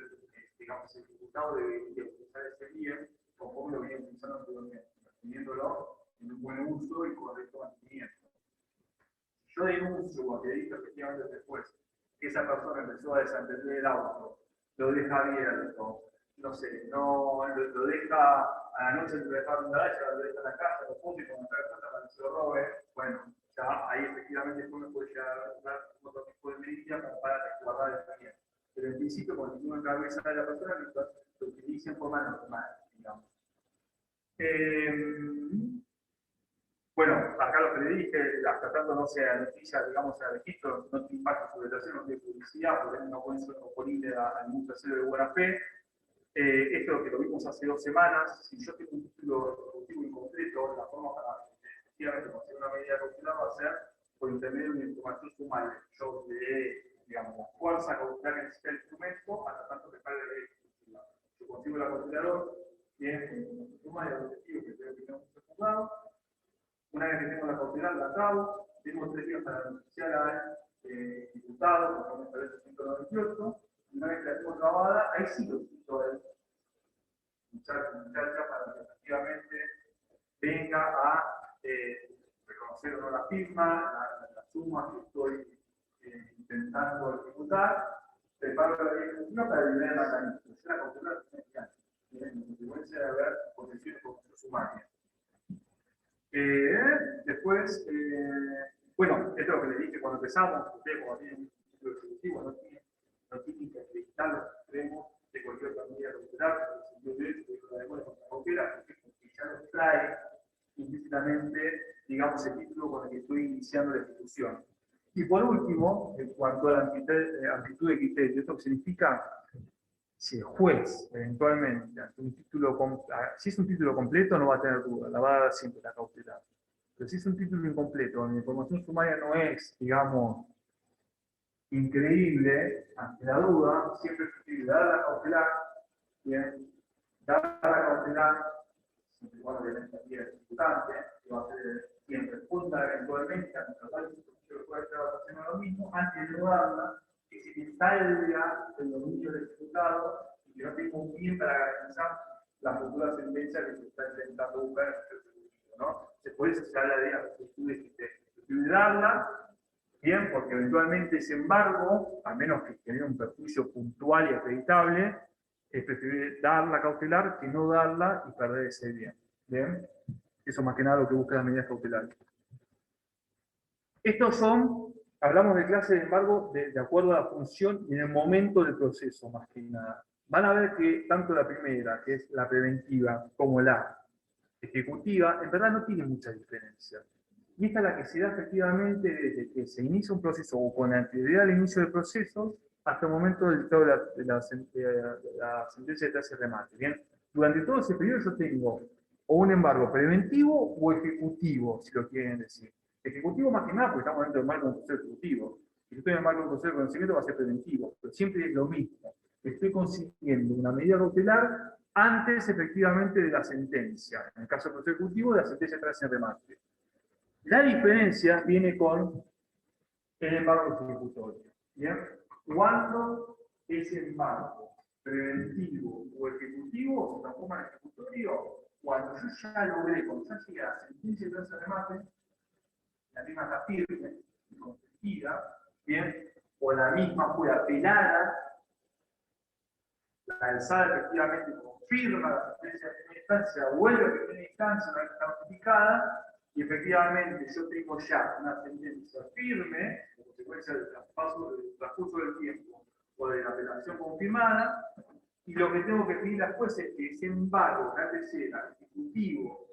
digamos, el diputado debería utilizar ese bien conforme lo viene utilizando anteriormente, manteniéndolo en un buen uso y correcto mantenimiento. Si yo denuncio o acredito efectivamente después que esa persona empezó a desentender el auto, lo deja abierto, no sé, no lo deja a la noche, lo deja en la garaje, lo deja en la casa, lo pone y cuando está cuenta para que se lo robe, bueno, ya ahí efectivamente después me puede llegar a dar otro tipo de medida para resguardar el bien. Pero en principio, cuando tengo en cabeza de la persona, lo utiliza en forma normal, digamos. Bueno, acá lo que le dije, hasta tanto no sea noticia, digamos, al registro, no tiene impacto sobre el tercero, no tiene publicidad, porque no puede ser oponible a ningún tercero de buena fe. Esto que lo vimos hace 2 semanas, si yo tengo un título ejecutivo incompleto, la forma para efectivamente conseguir una medida cautelar va a ser por intermedio de una información sumaria. Yo le dé, digamos, la fuerza cautelar que necesita el instrumento, hasta tanto que pague la ley ejecutiva. Yo consigo la cautelador, tiene una suma de objetivos que creo que tenemos que juzgado. Una vez que tengo la cautelar, la acabo. Tengo 3 días para denunciar al diputado, conforme establece el 198. Una vez que la tengo trabada, ahí sí lo quito el muchacha para que efectivamente venga a reconocer o no la firma, la suma que estoy intentando ejecutar, preparo la ley ejecutiva para eliminar la calificación. La cautelar en consecuencia de haber posiciones con sumaria. Después, bueno, esto es lo que le dije cuando empezamos, ustedes como tienen un título ejecutivo no tienen que acreditar los extremos de cualquier otra medida cautelar, por el sentido de hecho, de la demora contra la cautela, porque ya nos trae implícitamente, digamos, el título con el que estoy iniciando la ejecución. Y por último, en cuanto a la amplitud de criterio, esto significa si el juez eventualmente ante un título, si es un título completo no va a tener duda, la va a dar siempre la cautelar. Pero si es un título incompleto, donde la información sumaria no es, digamos, increíble, ante la duda, siempre es posible dar la cautelar, bien, dar la cautelar, siempre y cuando obviamente aquí el ejecutante, que va a ser quien responda eventualmente a nuestra tal que puede estar haciendo lo mismo, antes de no darla, que se me salga el dominio del ejecutado y que no tengo un bien para garantizar la futura sentencia que se está intentando buscar en el juicio, ¿no? Por eso se habla de actitud de darla, bien, porque eventualmente ese embargo, a menos que genere un perjuicio puntual y acreditable, es preferible dar la cautelar que no darla y perder ese bien. Bien, eso más que nada lo que busca las medidas cautelares. Estos son, hablamos de clase de embargo de acuerdo a la función y en el momento del proceso, más que nada. Van a ver que tanto la primera, que es la preventiva, como la ejecutiva, en verdad no tienen mucha diferencia. Y esta es la que se da efectivamente desde que se inicia un proceso o con anterioridad al inicio del proceso hasta el momento del dictado de la sentencia de tasa de remate. Bien, durante todo ese periodo yo tengo o un embargo preventivo o ejecutivo, si lo quieren decir. Ejecutivo más que nada, porque estamos dentro del marco de un proceso ejecutivo. Si yo estoy en el marco de un proceso de conocimiento, va a ser preventivo, pero siempre es lo mismo. Estoy consiguiendo una medida cautelar antes, efectivamente, de la sentencia. En el caso del proceso ejecutivo, de la sentencia tras el remate. La diferencia viene con el embargo ejecutorio. ¿Bien? Cuando ese embargo preventivo o ejecutivo se transforma en ejecutorio, cuando yo ya logré, cuando ya llegué a la sentencia tras el remate, la misma está firme y consentida, ¿bien? O la misma fue apelada, la alzada efectivamente confirma la sentencia de primera instancia, vuelve a primera instancia, una vez notificada, y efectivamente yo tengo ya una sentencia firme, como consecuencia del transcurso del tiempo o de la apelación confirmada, y lo que tengo que pedir después es que ese embargo, que sea ejecutivo,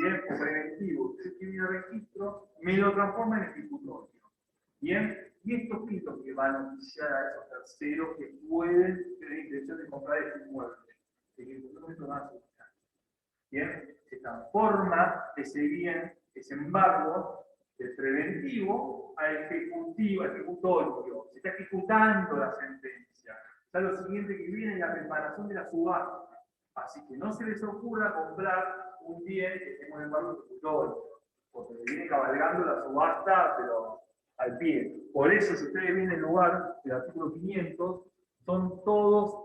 bien, o preventivo, que yo tiene el registro, me lo transforma en ejecutorio. Bien, y esto es lo que va a noticiar a esos terceros que pueden tener intención de comprar este inmueble. Bien, se transforma ese bien, ese embargo, de preventivo a ejecutivo, a ejecutorio. Se está ejecutando la sentencia. Ya lo siguiente que viene es la preparación de la subasta. Así que no se les ocurra comprar un bien que tenga un embargo ejecutorio, porque viene cabalgando la subasta, pero al pie. Por eso, si ustedes ven el lugar del artículo 500, son todos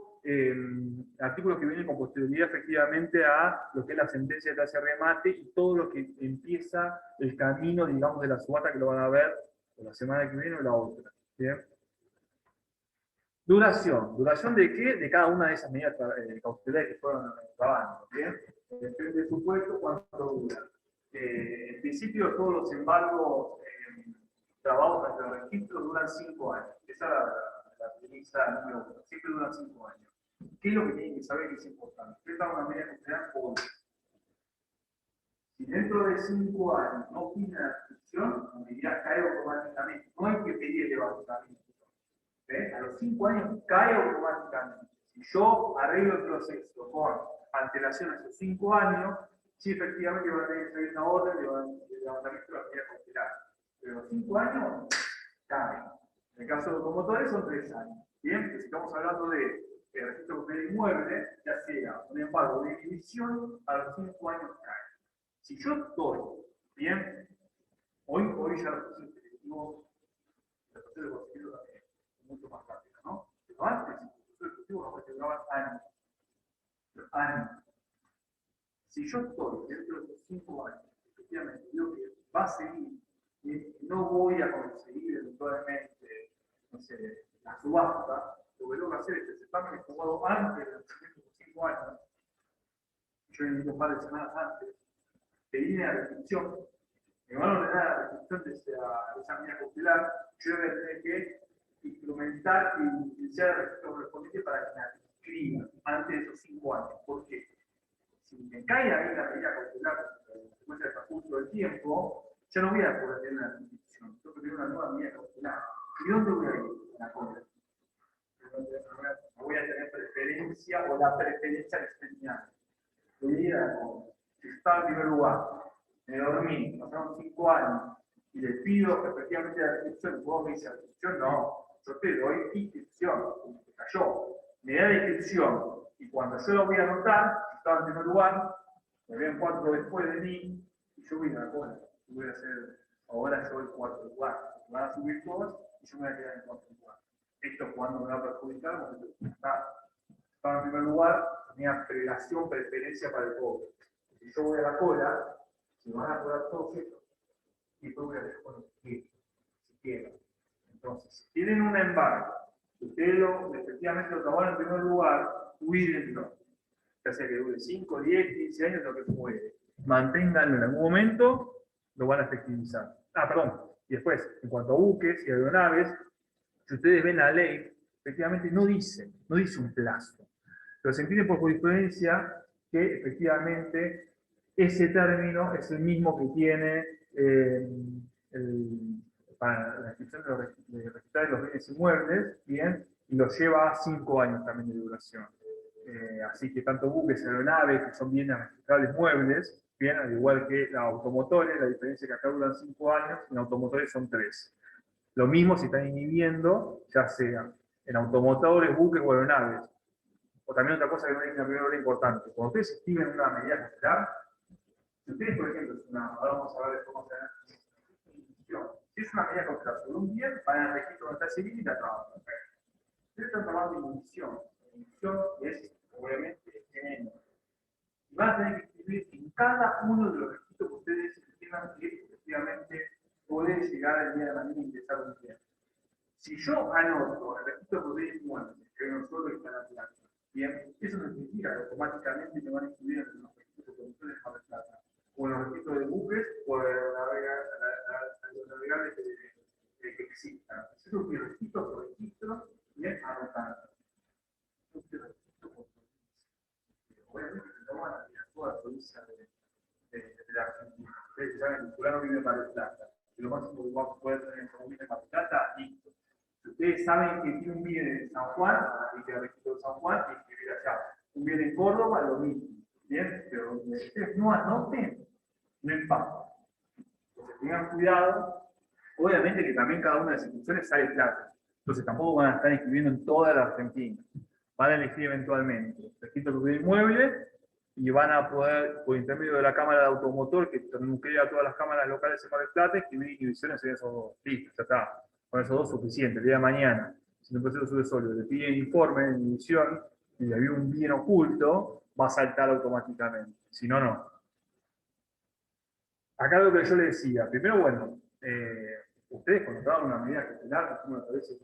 artículos que vienen con posterioridad efectivamente a lo que es la sentencia de tasa de remate y todo lo que empieza el camino, digamos, de la subasta, que lo van a ver la semana que viene o la otra. ¿Bien? Duración. ¿Duración de qué? De cada una de esas medidas cautelares que fueron trabajando. ¿Bien? Depende de su puesto, cuánto dura. En principio, todos los embargos trabajados ante el registro duran 5 años. Esa es la premisa número 1. Siempre duran 5 años. ¿Qué es lo que tienen que saber que es importante? Esta es una medida cautelar hoy. Si dentro de 5 años no pide la inscripción, la medida cae automáticamente. No hay que pedir el levantamiento. A los 5 años cae automáticamente. Si yo arreglo el proceso con antelación a esos 5 años, sí, efectivamente va a tener que salir una orden de levantamiento de la medida cautelar. Pero a los 5 años cae. En el caso de automotores son 3 años. Bien, pues si estamos hablando de registro de inmueble, ya sea un embargo de división, a los 5 años cae. Si yo estoy, bien, hoy ya los procesos ejecutivos, el proceso de conseguirlo también es mucho más rápido, ¿no? Pero antes, el proceso ejecutivo no puede llevar años. Años. Si yo estoy dentro de esos 5 años, efectivamente, digo que va a seguir, y no voy a conseguir eventualmente, no sé, la subasta, lo que tengo que hacer es presentarme el juzgado antes de los 5 años, yo invito un par de semanas antes, pedir la restricción, me van a ordenar la restricción de esa medida cautelar, yo voy a tener que instrumentar y utilizar el registro correspondiente para que me inscriba antes de esos 5 años. ¿Por qué? Si me cae a mí la medida cautelar como consecuencia del transcurso del tiempo, ya no voy a poder tener una restricción, tengo que tener una nueva medida cautelar. ¿Y dónde voy a ir? La corte. No voy a tener preferencia o la preferencia que esté señalando. Voy a ir a la corte. Si estaba en primer lugar, me dormí, pasaron 5 años, y le pido efectivamente la restricción, vos me dices la restricción, no, yo te doy inscripción, como te cayó, me da la inscripción, y cuando yo lo voy a anotar, si estaba en primer lugar, me ven 4 después de mí, y yo voy a la cola, y voy a hacer, ahora yo voy 4 lugar, me van a subir todos, y yo me voy a quedar en 4 lugar. Esto cuando me va a perjudicar, porque estaba en primer lugar, tenía prelación, preferencia para el pobre. Si yo voy a la cola, se van a cobrar todos estos. Y después voy a dejar con los que si quieren. Entonces, si tienen un embargo, ustedes efectivamente lo trabajan en primer lugar, cuídenlo. Ya sea que dure 5, 10, 15 años, lo que puede. Manténganlo en algún momento, lo van a efectivizar. Perdón. Y después, en cuanto a buques y aeronaves, si ustedes ven la ley, efectivamente no dice un plazo. Pero se entiende por jurisprudencia que efectivamente ese término es el mismo que tiene para la inscripción de registrar los bienes inmuebles, bien, y lo lleva a 5 años también de duración. Así que tanto buques, aeronaves, que son bienes registrables muebles, Bien, al igual que los automotores, la diferencia es que acá duran 5 años, en automotores son 3. Lo mismo si están inhibiendo, ya sea en automotores, buques o aeronaves. O también otra cosa que no es una primera hora importante. Cuando ustedes escriben una medida cautelar, si ustedes, por ejemplo, ahora vamos a ver cómo se da inhibición. Si es una medida cautelar sobre un bien, van al registro de esta civil y la trabajan. Ustedes están tomando inhibición. Inhibición es, obviamente, veneno. Y van a tener que escribir en cada uno de los registros que ustedes entiendan que efectivamente puede llegar el día de mañana a ingresar un bien. Si yo anoto el registro de propiedades muertes, que no solo está en la plata, bien, eso no significa que automáticamente me van a incluir en los registros de productores de Mar del Plata, o en los registros de buques, o en los navegables que existan. Eso es mi registro por registro, bien anotado. Obviamente no van a ir a toda la provincia de la Argentina. Ustedes saben que fulano vive en Mar del Plata. Y lo máximo que vamos a poder tener como vive en Mar del Plata, listo. Si ustedes saben que tiene un bien en San Juan, hay que ir al registro de San Juan y escribir allá. Un bien en Córdoba, lo mismo. Bien, pero donde ustedes no anoten, no impacta. Entonces tengan cuidado. Obviamente que también cada una de las instituciones sale plata. Entonces tampoco van a estar escribiendo en toda la Argentina. Van a elegir eventualmente registro de inmueble y van a poder, por intermedio de la Cámara de Automotor, que nuclea todas las cámaras locales en Mar del Plata, escribir inhibiciones en esos dos. Listo, ya está. Con esos dos suficiente. El día de mañana, si un proceso sube sólido, le piden informe de inhibición y había un bien oculto, va a saltar automáticamente. Si no, no. Acá lo que yo le decía, primero, bueno, ustedes cuando trabajan una medida cautelar, como me parece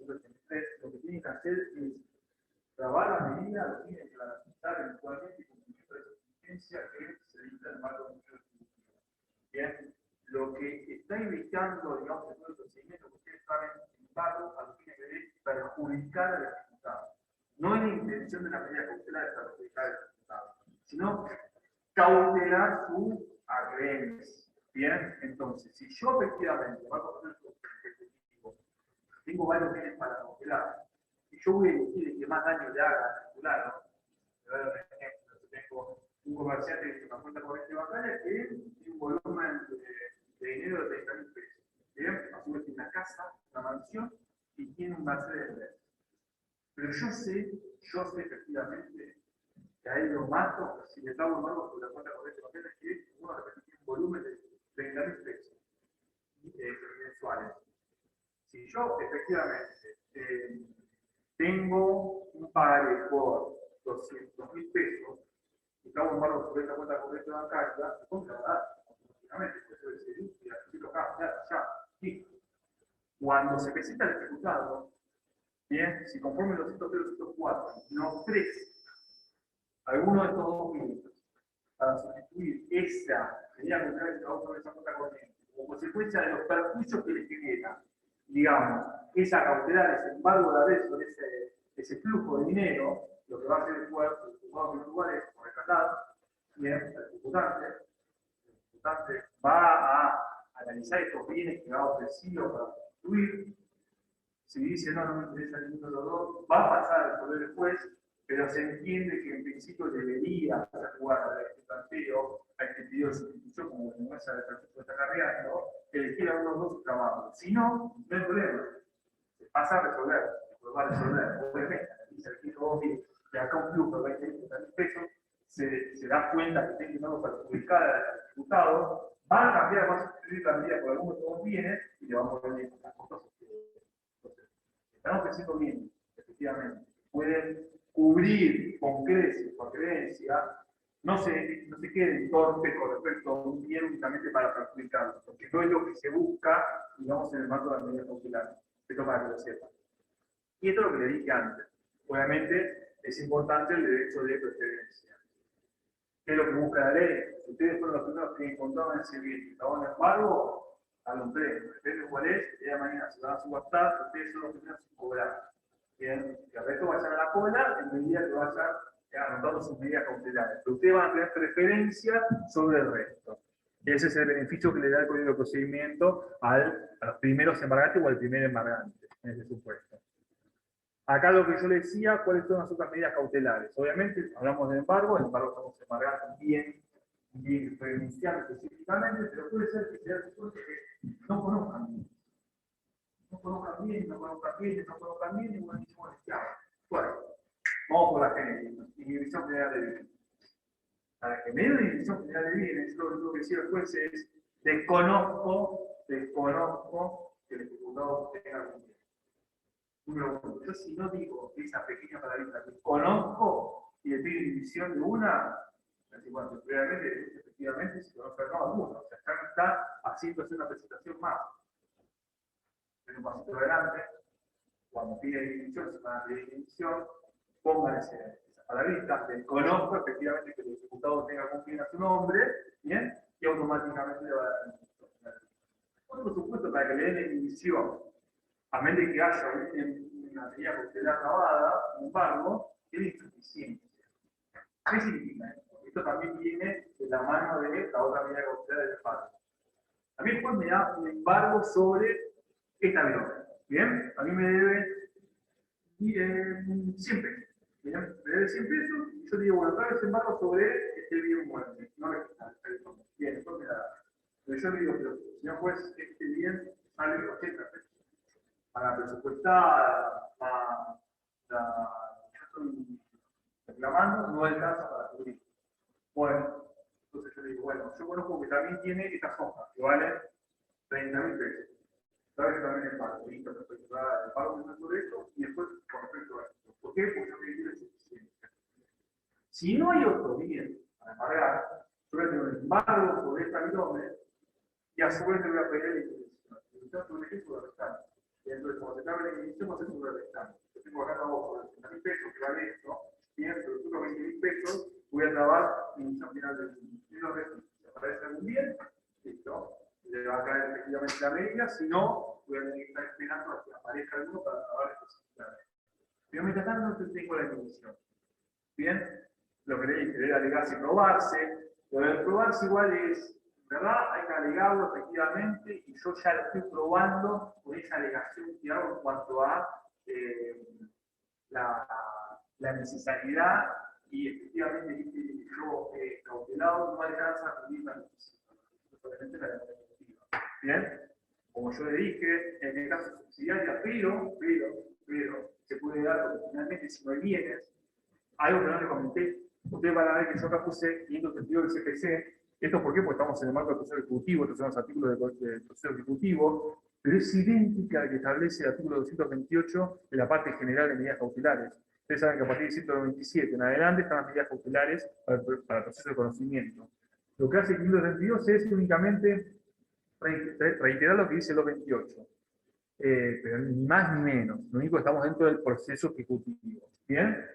lo que tienen que hacer es grabar la medida, lo tienen que garantizar eventualmente con cumplimiento de exigencia que se dicta en el marco de un ejecutivo. Bien, lo que está invitando, digamos, en todo el procedimiento que ustedes saben, sin embargo, a lo que tiene que ver perjudicar al ejecutado. No es la intención de la medida cautelar de perjudicar al ejecutado, sino cautelar su acreencia. Bien, entonces, si yo efectivamente, va a conocer el ejecutivo, tengo varios bienes para cautelar, y yo voy a elegir el que más daño le haga al titular, le voy a dar un ejemplo. Yo tengo un comerciante que tiene una cuenta corriente bancaria que tiene un volumen de dinero de 30.000 pesos. Bien, a su vez tiene una casa, una mansión y tiene un Mercedes-Benz. Pero yo sé efectivamente que a él lo mato si le pago algo sobre la cuenta corriente bancaria que uno de repente tiene un volumen de 30.000 pesos mensuales. Si yo efectivamente tengo un pagaré por 200.000 pesos y pago un barro sobre esta cuenta corriente bancaria, ¿cómo se va a dar? Automáticamente, por eso es el y así lo ya. Listo. Cuando se presenta el ejecutado, bien, si conforme los 204 no ofrece alguno de estos dos minutos para sustituir esa medida cautelar que trabaja sobre esa cuenta corriente, como consecuencia de los perjuicios que le genera, digamos, esa cautelar, ese embargo de haber sobre ese flujo de dinero, lo que va a hacer el juez, el juzgado en lugar es por rescatar, bien, el ejecutante va a analizar estos bienes que ha ofrecido para sustituir. Si dice no me interesa ninguno de los dos, va a pasar a resolver el juez, pero se entiende que en principio debería hacer jugar a este planteo, a este pedido de sustitución, como la mesa de perfecto está cargando, elegir a uno de los dos trabajos. Si no, no hay problema. Se pasa a resolver, lo va a resolver. Obviamente, dice el equipo que acá un flujo de 20.000 pesos, se da cuenta que tiene que no perjudicar al ejecutado, va a cambiar, va a sustituir la medida por alguno de los bienes y le vamos a ver las cosas. Están ofreciendo bien, efectivamente. Pueden cubrir con creces, con creencia, no se queden torpes con respecto a un bien únicamente para perjudicarlo, porque no es lo que se busca, digamos, en el marco de la medida cautelar. Esto para que lo sepan. Y esto es lo que le dije antes. Obviamente es importante el derecho de preferencia. ¿Qué es lo que busca la ley? Si ustedes fueron los primeros que encontraron ese bien y estaban en embargo, al un premio. Depende de cuál es, el día de mañana se van a subastar, ustedes son los primeros en cobrar. Bien, que el resto vayan a la cola en medida que vayan anotando sus medidas cautelares. Pero ustedes van a tener preferencia sobre el resto. Ese es el beneficio que le da el código de procedimiento a los primeros embargantes o al primer embargante, en ese supuesto. Acá lo que yo le decía, ¿cuáles son las otras medidas cautelares? Obviamente, hablamos de embargo, el embargo estamos embargando bien un bien que fue denunciado específicamente, pero puede ser que sea que no conozcan bien. No conozcan bien, no conozcan bien, no conozcan bien, y bueno, decimos esclavo. Bueno, vamos por la genética. Inhibición general de bienes. Para que me dé una inhibición general de bienes, lo que decía el juez es: desconozco que el ejecutado tenga algún bien. Número uno. Yo, si no digo esa pequeña palabrita, desconozco y le pido inhibición de una, así cuando realmente, efectivamente, se conoce no alguno. O sea, ya no está haciéndose una presentación más. Pero un pasito adelante, cuando pide inhibición, se van a pedir inhibición, pongan esa palabrita, desconozco efectivamente que el ejecutado tenga algún bien a su nombre, ¿bien? Y automáticamente le va a dar inhibición. Por supuesto, para que le den inhibición, a menos de que haya una medida cautelar grabada, sin embargo, es insuficiente. ¿Qué significa esto? Esto también viene de la mano de la otra medida cautelar del embargo. A mí después me da un embargo sobre esta droga. ¿Bien? A mí me debe 100 pesos. ¿Bien? Me debe 100 pesos y yo digo, bueno, trae ese embargo sobre este bien mueble. No registrado. Bien, después me da. Pero yo le digo, pero señor juez, este bien sale 80 pesos. Para presupuestar, yo estoy reclamando, no alcanza para cubrir. Bueno, entonces yo le digo, bueno, yo conozco que también tiene estas hojas que valen 30.000 pesos. ¿Sabes que también el pago? Listo, respecto al pago que sobre esto y después con respecto a esto. ¿Por qué? Porque yo me quiero suficiente. Si no hay otro bien para pagar, yo voy a tener un embargo sobre esta binomio y a su vez le voy a pedir la inhibición. La inhibición sobre qué sobre restante. Y entonces, como se cabe la inhibición, va a ser sobre restante. Yo tengo acá abajo de 30.000 pesos que vale esto, bien, pero tú 20.000 pesos, voy a trabar inhibición final del bien. Si no si aparece algún bien, listo. Le va a caer efectivamente la media, si no, voy a tener que estar esperando a que aparezca alguno para trabar específicamente. Pero mientras tanto, tengo la inhibición. Bien, lo que le dije, debe alegarse y probarse. Lo de probarse igual es, ¿verdad? Hay que alegarlo efectivamente y yo ya lo estoy probando con esa alegación que hago en cuanto a la necesidad y efectivamente dice yo cautelado no alcanza a cumplir la necesidad. Solamente la definitiva. Bien, como yo le dije, en el caso subsidiario, pero se puede dar porque finalmente si no hay bienes, algo que no le comenté, ustedes van a ver que yo acá puse 532 del CPC. ¿Esto por qué? Porque estamos en el marco del proceso ejecutivo, estos son los artículos del proceso ejecutivo, pero es idéntica al que establece el artículo 228 de la parte general de medidas cautelares. Ustedes saben que a partir del 197 en adelante están las medidas cautelares para el proceso de conocimiento. Lo que hace el 532 es únicamente reiterar lo que dice el 228. Pero ni más ni menos. Lo único que estamos dentro del proceso ejecutivo. ¿Bien?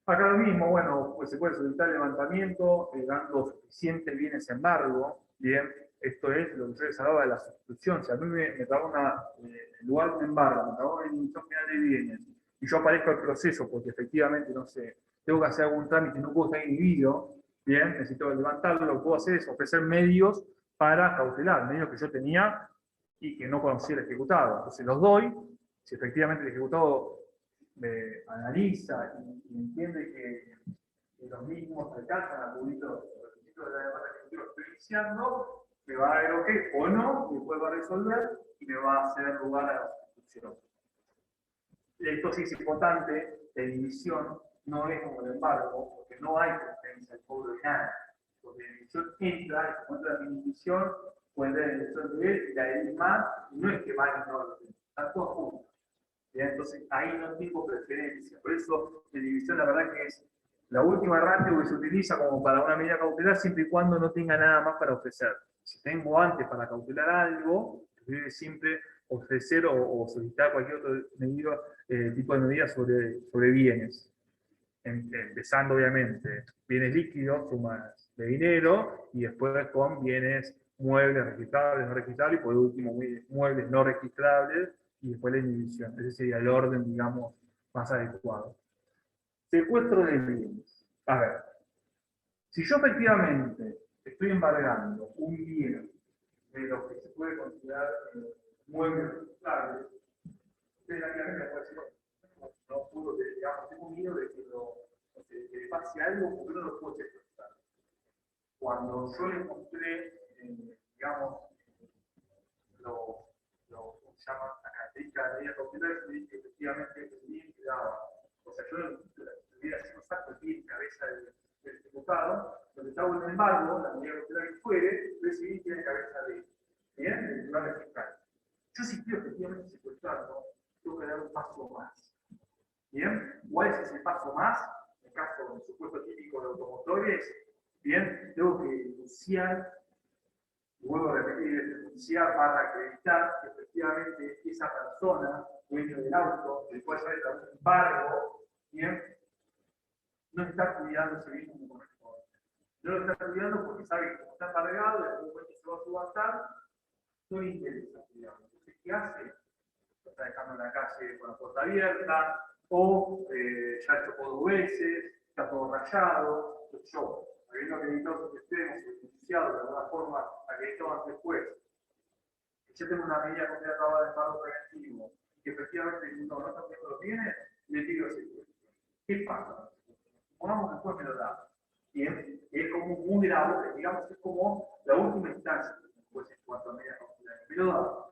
Acá lo mismo, bueno, pues se puede solicitar el levantamiento, dando suficientes bienes en embargo. Bien, esto es lo que yo les hablaba de la sustitución. Si a mí me trago en lugar de un embargo, me trago una inhibición final de bienes, y yo aparezco al proceso porque efectivamente, no sé, tengo que hacer algún trámite y no puedo estar inhibido, bien, necesito levantarlo, lo que puedo hacer es ofrecer medios para cautelar, medios que yo tenía y que no conocía el ejecutado. Entonces los doy, si efectivamente el ejecutado analiza y entiende que los mismos alcanzan a cubrir los requisitos de la demanda que yo estoy iniciando, me va a dar ok o no, y después va a resolver y me va a hacer lugar a la sustitución. Esto sí es importante, la inhibición no es como el embargo, porque no hay competencia al cobro de nada. Porque la inhibición entra, y se encuentra la inhibición, puede entrar la inhibición de él y la de más, y no es que van en orden, están todos juntos. Entonces ahí no tengo preferencia. Por eso la división, la verdad que es la última ratio que se utiliza como para una medida cautelar siempre y cuando no tenga nada más para ofrecer. Si tengo antes para cautelar algo, debe siempre ofrecer o solicitar cualquier otro medida, tipo de medida sobre bienes. Empezando obviamente bienes líquidos, sumas de dinero, y después con bienes muebles registrables, no registrables, y por último muebles no registrables, y después la inhibición. Ese sería el orden, digamos, más adecuado. Secuestro de bienes. A ver, si yo efectivamente estoy embargando un bien de lo que se puede considerar muebles registrables, ustedes la puede decir, no pudo, digamos, tengo miedo de que le pase algo porque no lo puedo secuestrar. Cuando cuando yo le mostré, digamos, ¿cómo se llama? La característica de la medida cautelar, yo le dije que efectivamente el bien quedaba. O sea, yo le hubiera sido exacto el bien cabeza del diputado, donde estaba un embargo, la medida cautelar que fuere, pero ese bien tiene cabeza de bien, del tribunal fiscal. Yo si quiero efectivamente secuestrarlo, tengo que dar un paso más. Bien, ¿cuál es ese paso más? En el caso del supuesto típico de automotores, bien, tengo que denunciar, vuelvo a repetir, denunciar para acreditar que efectivamente esa persona, dueño del auto, del cual sale un embargo, bien, no está cuidando ese bien como corresponde. No lo está cuidando porque sabe que como está embargado, y en algún momento se va a subastar, no le interesa cuidarlo. Entonces, ¿qué hace? Lo está dejando en la calle con la puerta abierta, o ya chocó 2 veces, está todo rayado, yo, habiendo acreditado que estemos beneficiados de alguna forma acreditado ante el juez, que yo tengo una medida contratada de paro preventivo, y que efectivamente no está haciendo lo tiene, le tiro ese juez. ¿Qué pasa? Supongamos que el juez me lo da. Bien, es como muy grave, digamos, es como la última instancia del juez en cuanto a medidas cautelares. Me lo da.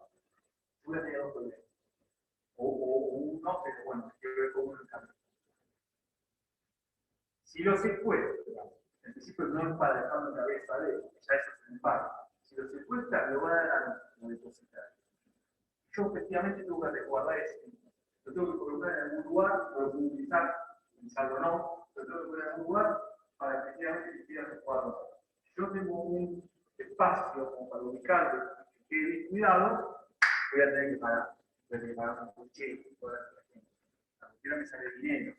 Yo voy a tener 2 problemas. O uno, pero bueno, que ver con uno en cambio. Si lo secuestra, en principio no es para dejarlo en cabeza de él, ya eso es un empate. Si lo secuestra, lo va a dar a como depositario. Yo efectivamente tengo que resguardar ese dinero. Lo tengo que colocar en algún lugar, lo puedo utilizarlo o no, lo tengo que poner en algún lugar para efectivamente que quede resguardado. Yo tengo un espacio como para ubicarlo, que quede bien cuidado, voy a tener que pagar. Voy a tener que pagar un coche, toda la gente. La cuestión me sale dinero.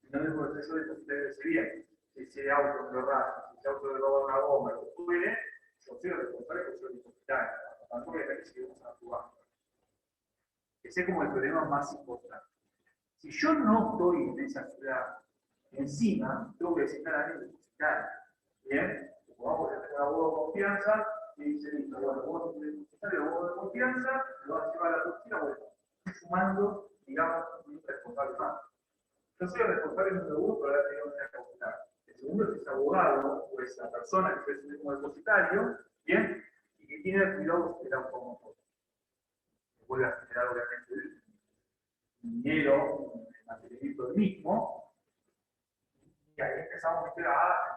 No es por eso de ustedes recibían. Si ese auto me lo raja, si ese auto le roba una bomba, lo que fuere, yo soy responsable porque soy depositario. Tampoco es que seguimos actuando. Ese es como el problema más importante. Si yo no estoy en esa ciudad, encima, tengo que designar a alguien depositario. Bien, vamos a tener un abogado de confianza y dice, listo, bueno, vos tenés depositario, abogado de confianza, lo vas a llevar a la oficina, bueno, estoy sumando, digamos, un responsable más. Yo soy el responsable número 1 por haber tenido una cautelar. El segundo es ese abogado o esa persona que es el mismo depositario, ¿bien? Y que tiene el cuidado del automotor. Que vuelve a generar, obviamente, el dinero, el mantenimiento del mismo. Y ahí empezamos a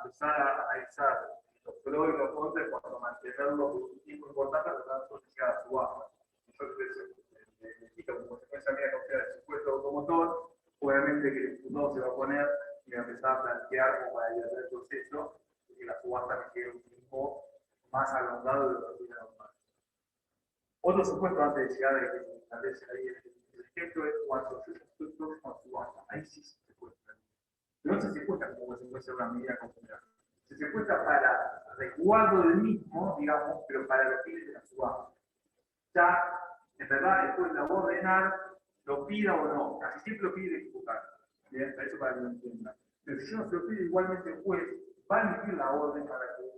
empezar a analizar los pros y los contras cuando mantenerlo por un tiempo importante, pero tanto que sea a su baja. Yo creo que necesito, como consecuencia mía, cautelar el secuestro de automotor. Obviamente que el diputado se va a poner y va a empezar a plantear como para ir a hacer el proceso y que la subasta me quede un tiempo más alongado de lo que tiene normal. Otro supuesto antes de llegar a que se establece ahí el ejemplo es cuando yo estoy próximo a subasta. Ahí sí se secuestra. No se secuestra como se puede ser una medida cautelar. Se secuestra para resguardo del mismo, digamos, pero para los fines de la subasta. Ya, en verdad, después la voy a ordenar, lo pida o no, casi siempre lo pide el ejecutante. Bien, eso para que lo entiendan. Pero si yo no se lo pido, igualmente el juez va a emitir la orden para que,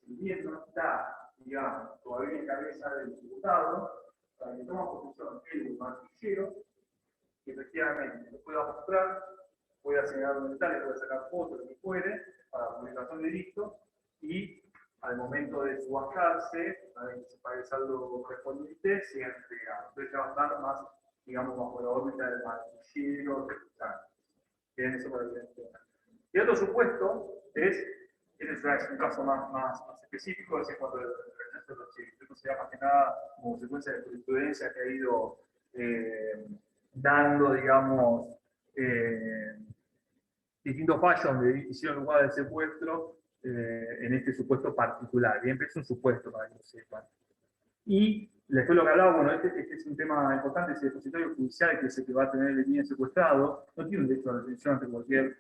si bien no está, digamos, todavía en cabeza del diputado, para que tome posesión el martillero, que efectivamente lo pueda mostrar, pueda señalar documentales, pueda sacar fotos, lo que fuere, para publicación de dicto, y al momento de subastarse, a ver que se pague el saldo correspondiente, se entrega. Entonces ya va a estar más, digamos, bajo la órbita del martillero, bien, eso para evidenciar. Y otro supuesto es, este es un caso más específico, es cuando el rechazo de los chicos. Esto se llama más que nada como consecuencia de jurisprudencia que ha ido dando, digamos, distintos fallos donde hicieron lugar del secuestro en este supuesto particular. Bien, pero es un supuesto para que lo sepan. Y después lo que hablaba, bueno, este es un tema importante, ese depositario judicial que es el que va a tener el bien secuestrado, no tiene un derecho a la detención ante cualquier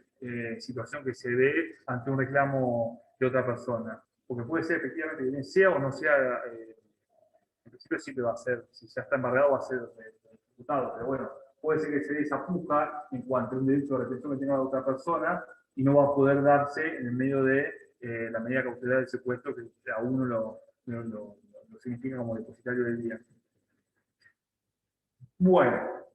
situación que se dé ante un reclamo de otra persona. Porque puede ser efectivamente que bien sea o no sea, en principio siempre va a ser, si ya está embargado va a ser ejecutado, pero bueno, puede ser que se dé esa puja en cuanto a un derecho a la detención que tenga otra persona y no va a poder darse en el medio de la medida cautelar del secuestro que a uno lo significa como depositario del bien. Bueno,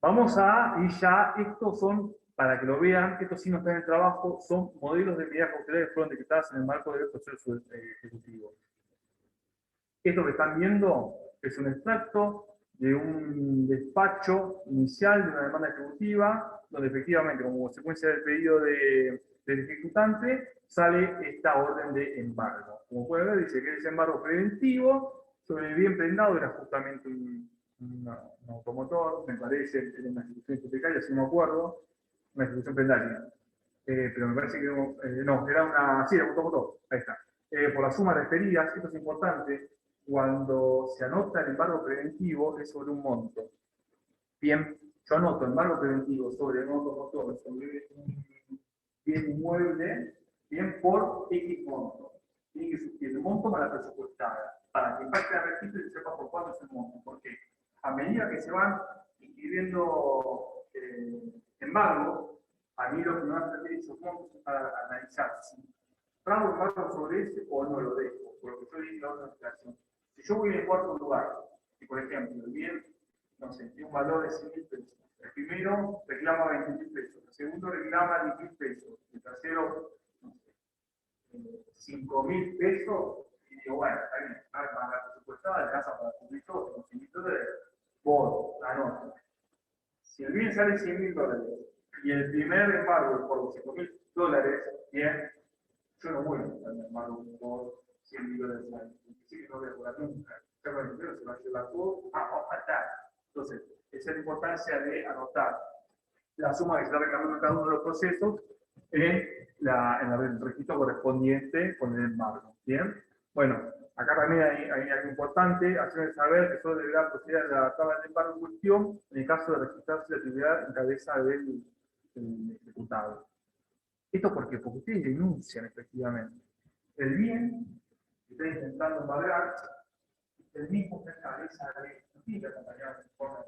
vamos a, y ya estos son para que lo vean, estos signos que están en el trabajo son modelos de medidas cautelares que fueron decretadas en el marco del proceso ejecutivo. Esto que están viendo es un extracto de un despacho inicial de una demanda ejecutiva, donde efectivamente, como consecuencia del pedido del ejecutante, sale esta orden de embargo. Como pueden ver, dice que ese embargo preventivo sobre el bien prendado era justamente un automotor, me parece, era una ejecución hipotecaria, si no me acuerdo, una ejecución prendaria. Pero me parece que no, era una, sí, era un automotor, ahí está. Por las sumas referidas, esto es importante, cuando se anota el embargo preventivo es sobre un monto. Bien, yo anoto embargo preventivo sobre un automotor, sobre un bien inmueble, bien por X monto. Tiene que existir el monto para la presupuestada, para que impacte al registro y se sepa por cuánto es el monto. Porque a medida que se van inscribiendo embargos, a mí lo que me van a hacer esos montos es para analizar si trago embargo sobre ese o no lo dejo, por lo que yo dije en la otra explicación. Si yo voy en cuarto lugar, y por ejemplo, el bien, no sé, tiene un valor de 100.000 pesos, el primero reclama 20.000 pesos, el segundo reclama 10.000 pesos, el tercero, no sé, 5.000 pesos, y digo, bueno, está bien, para la presupuestada, alcanza para cumplir todo, con 100.000 dólares, voy, anoto. Si el bien sale 100.000 dólares, y el primer embargo por los 5.000 dólares, bien, yo no voy a estar en embargo por 100.000 dólares al año. Sí que no voy a cobrar nunca. Pero el dinero se va a llevar todo. Va a faltar. Entonces, esa es la importancia de anotar la suma que se está reclamando en cada uno de los procesos en el registro correspondiente con el embargo. Bien. Bueno, acá también hay algo importante, hacerles saber que solo deberá proceder a la tabla de embargo en cuestión en el caso de registrarse la actividad en cabeza del ejecutado. ¿Esto por qué? Porque ustedes denuncian efectivamente. El bien que están intentando embargar, el mismo que en cabeza de no tiene que acompañar de forma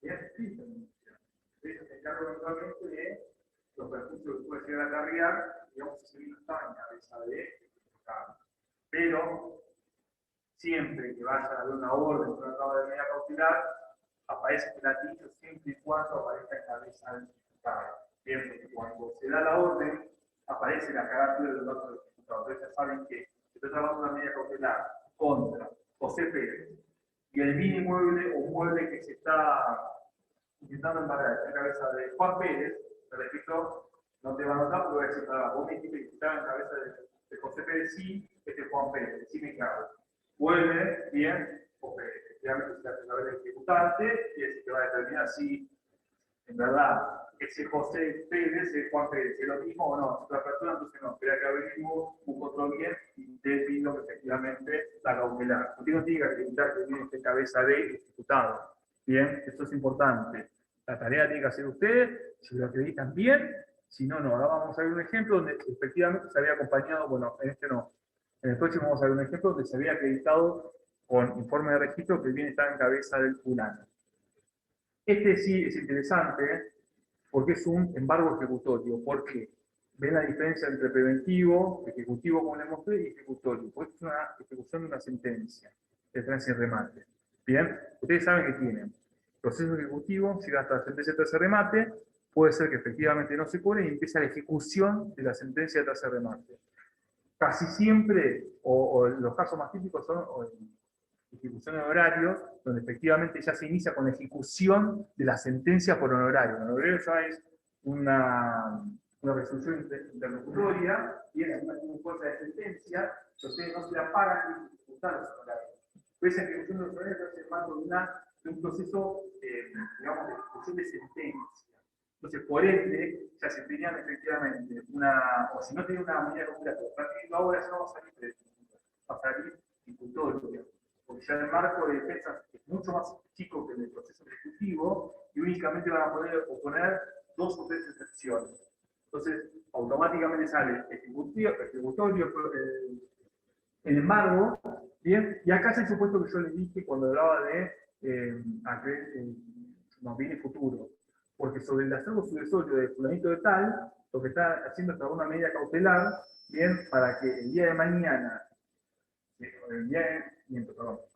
de denuncia. De eso se encarga eventualmente de los perjuicios que puede llegar a acarrear, digamos, si se no está en cabeza de Estado. Pero siempre que vaya a haber una orden por una tabla de medida cautelar, aparece el latillo siempre y cuando aparezca en cabeza del Estado. Bien, porque cuando se da la orden, aparece la carátula de los datos del ejecutado. Entonces ya saben que se está trabajando una medida cautelar contra José Pérez y el bien inmueble o mueble que se está intentando embargar en la cabeza de Juan Pérez, el registro no te va a notar porque va a decir, vos me dijiste que estaba en cabeza de José Pérez, sí, este es Juan Pérez, sí me cago. Vuelve, bien, porque efectivamente se hace saber el ejecutante y es que va a determinar si en verdad ese José Pérez es Juan Pérez, ¿es lo mismo o no? Es otra persona, entonces no, espera que averiguo, busco otro bien y te pido que efectivamente la cautelar. Usted no tiene que acreditar que tiene cabeza de ejecutado. Bien, esto es importante. La tarea tiene que hacer usted, si lo acreditan bien, si no, no. Ahora vamos a ver un ejemplo donde efectivamente se había acompañado, bueno, en este no. En el próximo vamos a ver un ejemplo donde se había acreditado con informe de registro que el bien estaba en cabeza del fulano. Este sí es interesante porque es un embargo ejecutorio. ¿Por qué? ¿Ven la diferencia entre preventivo, ejecutivo, como les mostré, y ejecutorio? Porque es una ejecución de una sentencia de transferencia y remate. Bien, ustedes saben que tienen proceso ejecutivo, llega hasta la sentencia de tercer remate, puede ser que efectivamente no se cobre y empieza la ejecución de la sentencia de tercer remate. Casi siempre, o los casos más típicos son ejecución de honorarios, donde efectivamente ya se inicia con la ejecución de la sentencia por honorario. El honorario ya es una resolución interlocutoria, tiene una fuerza de sentencia, que ustedes no se la pagan y ejecutar los honorarios. Pero esa ejecución de los honorarios se marco de un proceso, digamos, de ejecución de sentencia. Entonces, por ende, ya se tenían efectivamente o si no tenían una medida cautelar, pero están teniendo ahora, ya no va a salir de va a salir ejecutorio. Porque ya el marco de defensa es mucho más chico que en el proceso ejecutivo y únicamente van a poder oponer 2 o 3 excepciones. Entonces, automáticamente sale ejecutorio, el embargo, ¿bien? Y acá es el supuesto que yo les dije cuando hablaba de bienes futuros. Porque sobre el acervo sucesorio de fulanito de tal, lo que está haciendo es una medida cautelar, ¿bien? Para que el día de mañana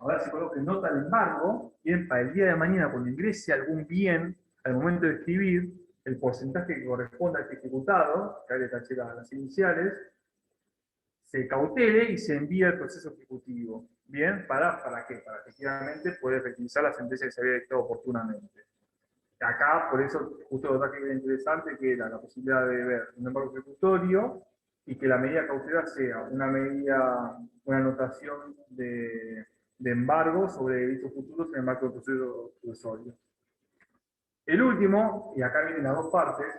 ahora se coloque nota de embargo, bien, para el día de mañana, cuando ingrese algún bien, al momento de escribir, el porcentaje que corresponde a este ejecutado, que hay de caché las iniciales, se cautele y se envía al proceso ejecutivo. ¿Bien? ¿Para qué? Para efectivamente poder efectivizar la sentencia que se había dictado oportunamente. Acá, por eso, justo lo que era interesante, que era la posibilidad de ver un embargo ejecutorio y que la medida cautelar sea una medida, una anotación de embargo sobre delitos futuros en el marco del proceso sucesorio. El último, y acá vienen las dos partes,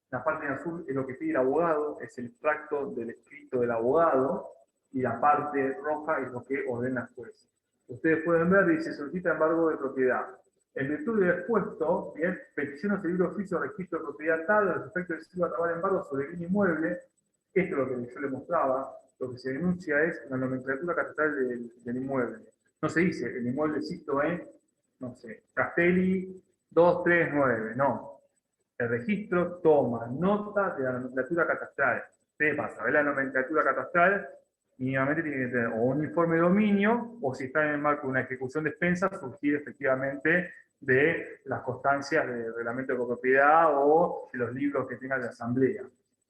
la parte en azul es lo que pide el abogado, es el extracto del escrito del abogado, y la parte roja es lo que ordena el juez. Ustedes pueden ver, dice, solicita embargo de propiedad. En virtud del expuesto, bien, petición o seguir oficio o registro de propiedad tal, a los efectos de decisivo a tomar embargo sobre el inmueble. Esto es lo que yo le mostraba. Lo que se denuncia es la nomenclatura catastral del inmueble. No se dice, el inmueble existo en, no sé, Castelli 239, no. El registro toma nota de la nomenclatura catastral. Ustedes van a ver la nomenclatura catastral, mínimamente tiene que tener o un informe de dominio, o si está en el marco de una ejecución de expensa, surgir efectivamente de las constancias del reglamento de copropiedad o de los libros que tenga la asamblea.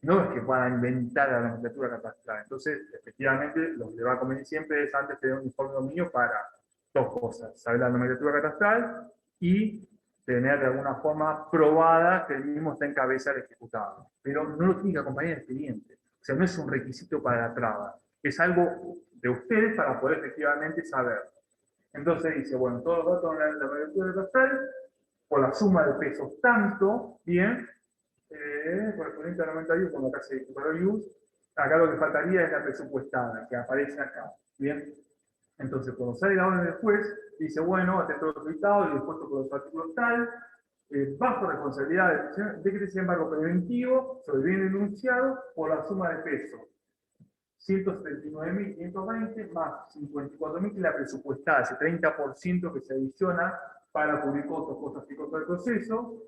No es que puedan inventar la nomenclatura catastral. Entonces, efectivamente, lo que le va a convenir siempre es antes tener un informe de dominio para dos cosas: saber la nomenclatura catastral y tener de alguna forma probada que el mismo está en cabeza del ejecutado. Pero no lo tiene que acompañar el expediente. O sea, no es un requisito para la traba. Es algo de ustedes para poder efectivamente saber. Entonces dice, bueno, todos los datos en la nomenclatura catastral, por la suma de pesos tanto, bien, correspondiente a 91, como acá se use, acá lo que faltaría es la presupuestada, que aparece acá, bien. Entonces, cuando sale la orden del juez, dice, bueno, atento los resultados y dispuesto por los artículos tal, bajo responsabilidad de que se embargo preventivo sobre el bien denunciado por la suma de peso. 179.520 más 54.000 que la presupuestada, ese 30% que se adiciona para cubrir costos, cosas y costos del proceso.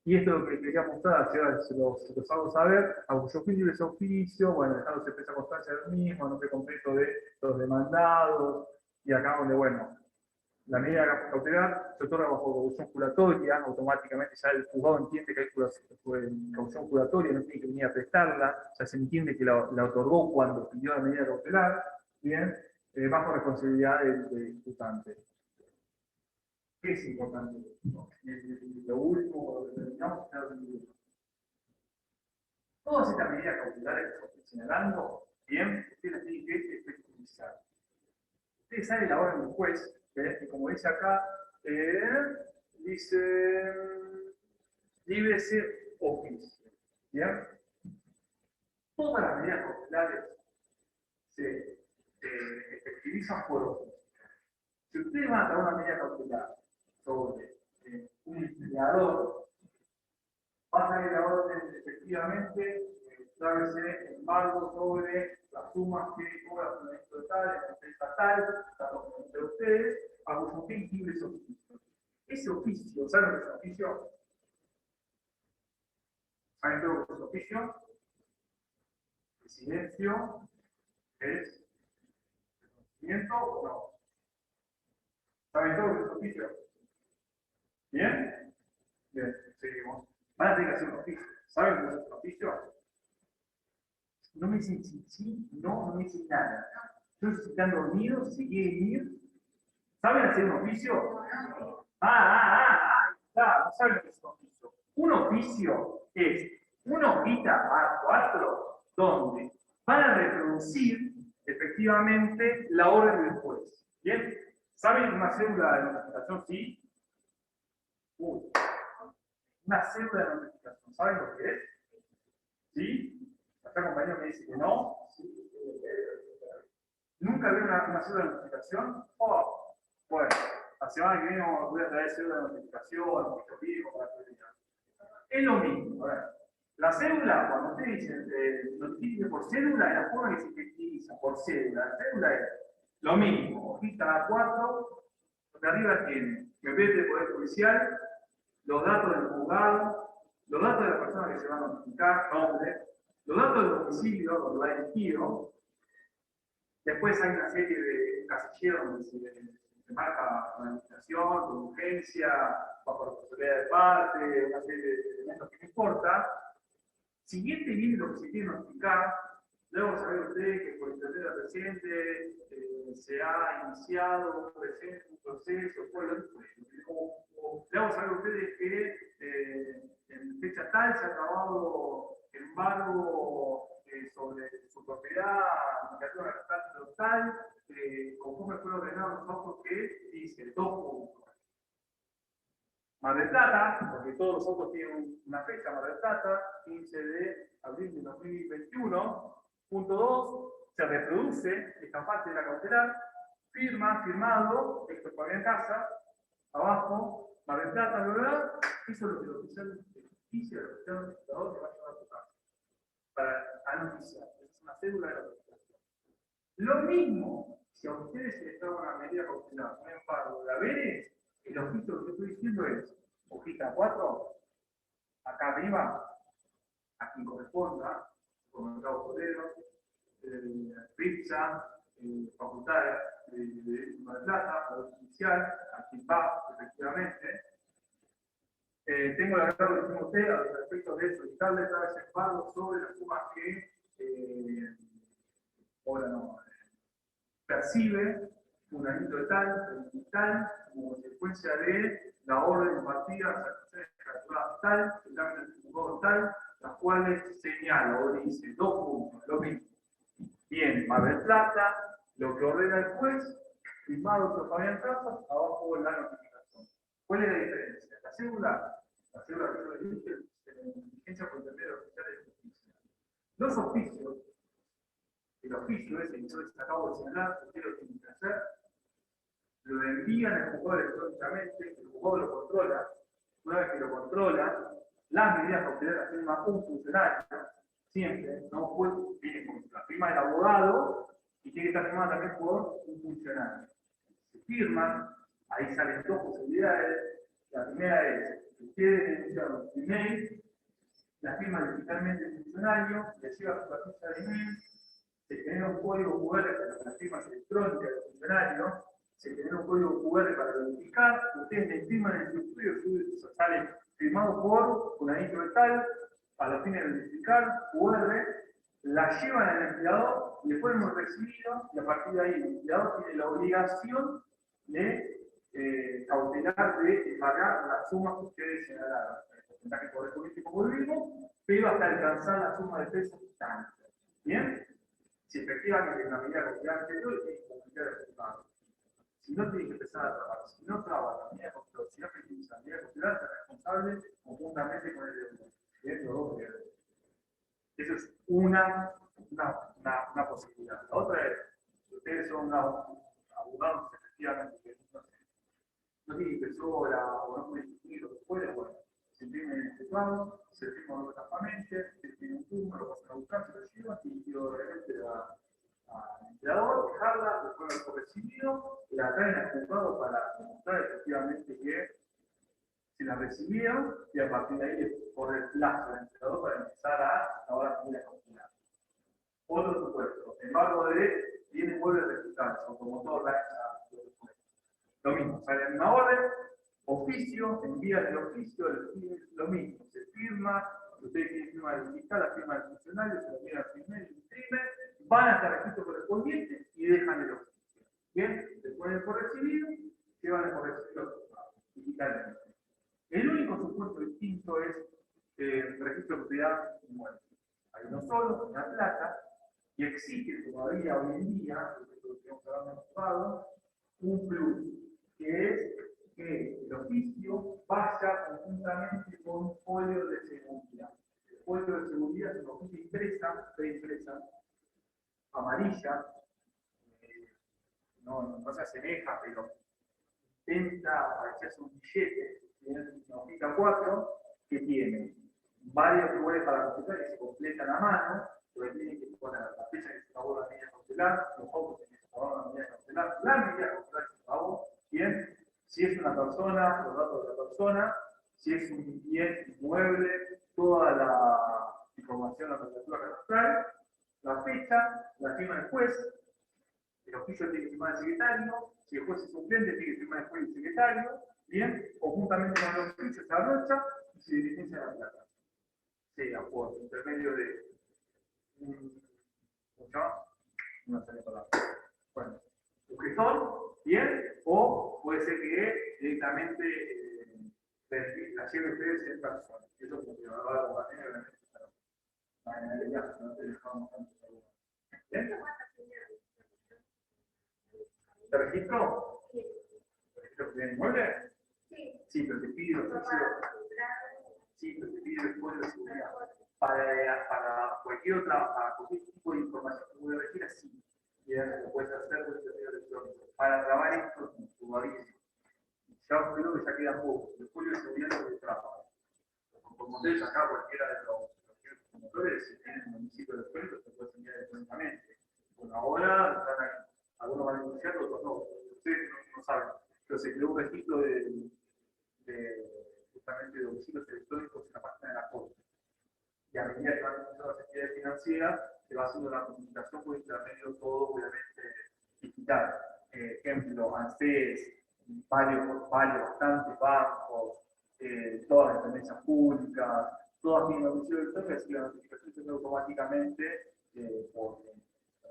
Y esto es lo que quería mostrar, se los hago saber, a cuyo fin libre ese oficio, bueno, dejándose presa constancia del mismo, nombre completo de los demandados, y acá donde, bueno, la medida cautelar se otorga bajo caución juratoria, automáticamente ya el juzgado entiende que hay caución juratoria, no tiene que venir a prestarla, ya se entiende que la otorgó cuando pidió la medida cautelar, bien, bajo responsabilidad del imputante. ¿Qué es importante? Lo último, lo que terminamos, todas estas medidas cautelares que estoy señalando, bien, ustedes tienen que especificar. Ustedes saben la orden del juez, que como dice acá, dice, líbrese oficio. ¿Bien? Todas las medidas cautelares se efectivizan por oficio. Si ustedes van a dar una medida cautelar sobre un empleador, va a salir la orden efectivamente, establece embargo sobre las sumas que cobra el proyecto estatal, el proyecto estatal, tanto entre ustedes, a cuyo fin libre ese oficio. Ese oficio, ¿saben lo que es un oficio? ¿Saben todo lo que es un oficio? El silencio es conocimiento o no. ¿Saben todo lo que es un oficio? ¿Bien? Bien, seguimos. Van a tener que hacer un oficio. ¿Saben lo que es un oficio? No me dicen sí, no me dicen nada. Yo estoy están dormidos, si quieren ir. ¿Saben hacer un oficio? Está, no saben lo que es un oficio. Un oficio es una hojita A4 donde van a reproducir efectivamente la orden del juez. ¿Bien? ¿Saben una cédula de notificación? Sí. Una cédula de notificación. ¿Saben lo que es? ¿Sí? Acá compañero me dice que no. ¿Sí? ¿Nunca vi una cédula de notificación? Oh, bueno, la semana que viene voy a traer cédula de notificación, mucho vivo para que digan. Es lo mismo. A ver. La cédula, cuando usted dice notifique por cédula, es la forma que se efectiviza por cédula. La cédula es lo mismo, hojita A4, donde arriba tiene membete de poder judicial, los datos del juzgado, los datos de la persona que se va a notificar, nombre, los datos del domicilio, donde va elegido. Después hay una serie de casilleros donde se marca la notificación, con urgencia, bajo por responsabilidad de parte, una serie de elementos que no importa. Siguiente viene lo que se quiere notificar. Luego saber usted que por internet del presidente se ha iniciado un proceso, luego saber ustedes que en fecha tal se ha acabado el embargo sobre su propiedad, indicativa de tal, conforme fue ordenado los autos que dice 2 puntos. Mar del Plata, porque todos los autos tienen una fecha, Mar del Plata, 15 de abril de 2021. Punto 2, se reproduce esta parte de la cautelar, firmado, esto fue en casa, abajo, Mar del Plata, ¿verdad? Eso es lo que el oficial de justicia, el oficial administrador te va a llevar a tu casa, para anunciar. Es una cédula de la notificación. Lo mismo, si a ustedes se les da una medida cautelar, un embargo de haberes, el oficio lo que estoy diciendo es, hojita 4, acá arriba, a quien corresponda, como el cabo Toledo, pizza, facultad de Derecho de Plata, poder judicial, a quien va, efectivamente. Tengo la verdad que decimos usted a los efectos de solicitarle cada vez embargo sobre las sumas que percibe un anito de tal, como consecuencia de la orden impartida, las acciones calculadas tal, el cambio del juzgado tal, las cuales señala o dice 2 puntos, lo mismo. Bien, Mar del Plata, lo que ordena el juez, firmado por Fabián Casas, abajo la notificación. ¿Cuál es la diferencia? La cédula que yo le dije, en vigencia por intermedio oficial de justicia. Los oficios, el oficio ese que yo les acabo de señalar, que usted lo tiene que hacer, lo envían al juzgado electrónicamente, el juzgado lo controla, una vez que lo controla, las medidas cautelares las firma un funcionario, siempre, no puede, viene con la firma del abogado y tiene que estar firmada también por un funcionario. Se firman, ahí salen 2 posibilidades. La primera es que ustedes denunciaron su email, la firma digitalmente el funcionario, le lleva su carpeta de email, se genera un código QR para las firmas electrónicas del funcionario, se genera un código QR para verificar, ustedes le firman en su estudio, sale firmado por un anillo de tal, a los fines de verificar, QR, la llevan al empleador, le ponen un recibido y a partir de ahí el empleador tiene la obligación de cautelar de pagar la suma que ustedes señalaron, el porcentaje correspondiente como lo mismo, pero hasta alcanzar la suma de pesos tal. ¿Bien? Si efectivamente en la medida cautelar anterior tiene que comunicar el resultado. Si no tiene que empezar a trabajar, si no trabaja la medida cautelar, si no utiliza la medida cautelar, es responsable conjuntamente con el deudor. Bien, los dos deudores. Esa es una posibilidad. La otra es, si ustedes son abogados efectivamente que no tienen impresora o no pueden imprimir lo que fuera, bueno, se imprime en este plano, se firma automáticamente, se tiene un turno, lo pasan a buscar, se lo llevan y obviamente al empleador, dejarla, después de recibido, la traen al juzgado para demostrar efectivamente que se la recibieron y a partir de ahí le corre el plazo del empleador para empezar a ahora la cautelar. Otro supuesto, embargo de bienes muebles resultantes, automotor, lo mismo, sale una orden, oficio, envía el oficio, lo mismo, se firma, ustedes tienen firma del fiscal, la firma del funcionario, se lo envía al primer, imprime, van hasta el registro correspondiente y dejan el oficio. Bien, después del por recibido, llevan el por recibido digitalmente. El único supuesto distinto es el registro de propiedad inmueble. Hay uno solo, en La Plata, y existe todavía hoy en día, lo que hemos hablado, un plus, que es que el oficio vaya conjuntamente con un folio de seguridad. El folio de seguridad es una hojita impresa, preimpresa, amarilla, no se asemeja, pero intenta parecerse un billete, tiene una hojita 4, que tiene varios lugares para completar que se completan a mano, porque tienen que poner la fecha que se acabó la medida cautelar, los autos que se acabó la medida cautelar, la medida cautelar que se acabó, bien, si es una persona, los datos de la persona, si es un bien inmueble, toda la información, la nomenclatura catastral, la fecha, la firma del juez, el oficio tiene que firmar el secretario, si el juez es suplente tiene que firmar el juez y el secretario, Bien, conjuntamente con los oficios se abrocha y se diligencia la plata. Sea por intermedio de ¿cómo se llama? No sé la palabra. Bueno, un gestor, bien, o puede ser que directamente la lleve ustedes en persona. Eso funciona, va a compartir obviamente. ¿Bien? ¿Te registro? ¿Registro de inmueble? Sí, pero te pide el oficio. Sí, pero te pide el código de seguridad. Para cualquier otra, para cualquier tipo de información que uno requiera, sí. Y lo puedes hacer con el servicio electrónico. Para grabar esto, todavía ya creo que ya queda poco. El código de seguridad es lo que trabaja. Como ustedes acá, cualquiera de los promotores, si tienen un municipio de descuento, se puede enviar electrónicamente. Bueno, ahora algunos van a denunciar, otros no. Ustedes no saben. Pero se creó un registro justamente de domicilios electrónicos en la página de la Corte. Y a medida que van creciendo las entidades financieras, se va haciendo la comunicación por intermedio todo, obviamente, digital. Ejemplo, ANSES, bastantes bancos, todas las dependencias públicas, todas tienen domicilio electrónico, así que la notificación se hace automáticamente por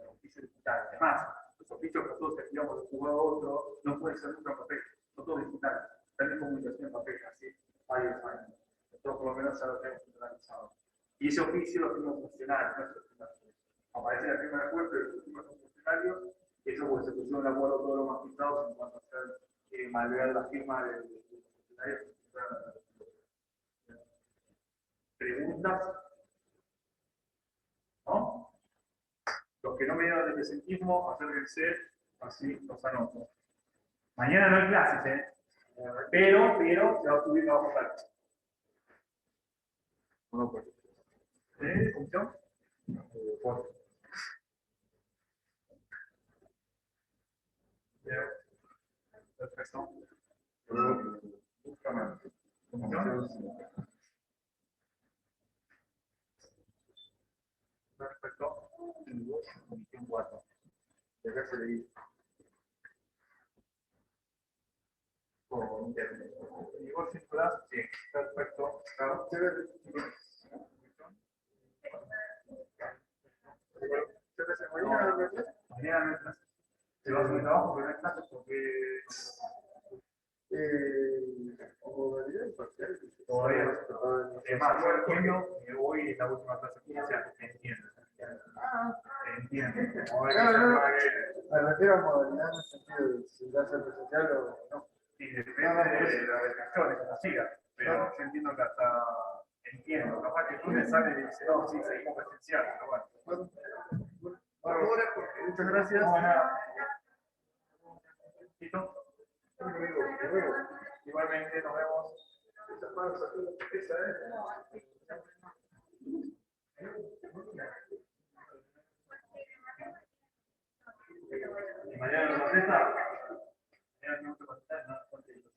oficios digitales. Además, los oficios que nosotros enviamos de un jugador a otro no pueden ser nunca en papel, son todos digitales. También comunicación en papel, así varios años. Nosotros por lo menos ya lo tenemos centralizado. Y ese oficio lo tenemos funcional, no es funcional. Aparece la firma de acuerdo, pero los últimos son funcionarios, eso pues se pusieron de acuerdo todos los magistrados en cuanto a hacer malvear la firma de los funcionarios. ¿Preguntas? ¿No? Los que no me dieron de presentismo, acérquense, así los anoto. Mañana no hay clases, pero se va a subir la hoja. No puede. ¿Función? Perfecto. Perfecto. Comisión 4. De acá se le con internet. Igual circular, sí, perfecto. Claro. Mañana no es clase. Se va a hacer trabajo, pero no es clase porque modalidad imparcial. Todavía no se trata. Además, yo entiendo que hoy es la última clase oficial, entiendo. Entiendo. Me refiero a modalidad en el sentido de si va a ser presencial o no. Sí, depende de las restricciones que nos sigan. Pero yo entiendo que hasta entiendo. Capaz que el lunes sale y dice, no, sí, seguimos presencial, pero bueno. Muchas gracias. ¿Listo? Igualmente, nos vemos. ¿Y mañana no contesta? Mañana no te contesta, no contesta.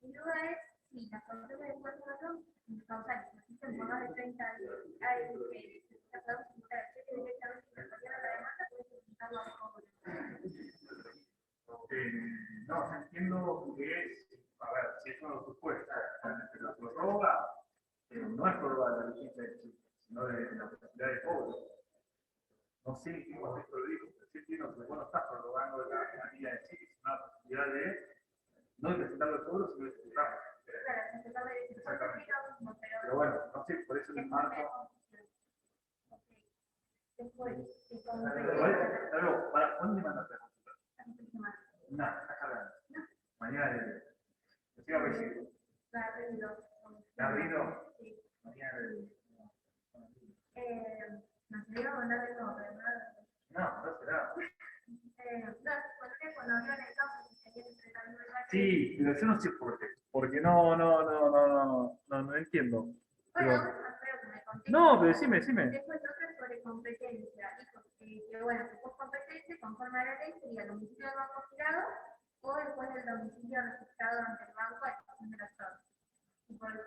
Mi duda es si las condiciones de esfuerzo causales existen por más de 30 días, hay que se puede presentar directamente y responder a la demanda, puede presentarlo a poco. No, yo entiendo que es, a ver, si es una propuesta, pero la prórroga no es prórroga de la licencia de Chile, sino de la posibilidad de cobro. No sé qué contexto lo digo, pero sí entiendo que bueno, estás prorrogando la vía de Chile, es una posibilidad de no de presentar el cobro, sino de ejecutarlo. Exactamente. Pero bueno, no sé, por eso el marco. ¿Para cuándo le mandaste la consulta? Nada, está cargando. Mañana le sigo a recibir. ¿Garrido? Sí. Mañana le ¿Nos dio mandar de nuevo? no será. Sí, pero yo no sé por qué. Porque no entiendo. Pero... No, pero decime. Después otra sobre competencia. Dijo que bueno, si por competencia, conforme a la ley, sería el domicilio del banco girado o después del domicilio registrado ante el banco a excepción de las zonas. por el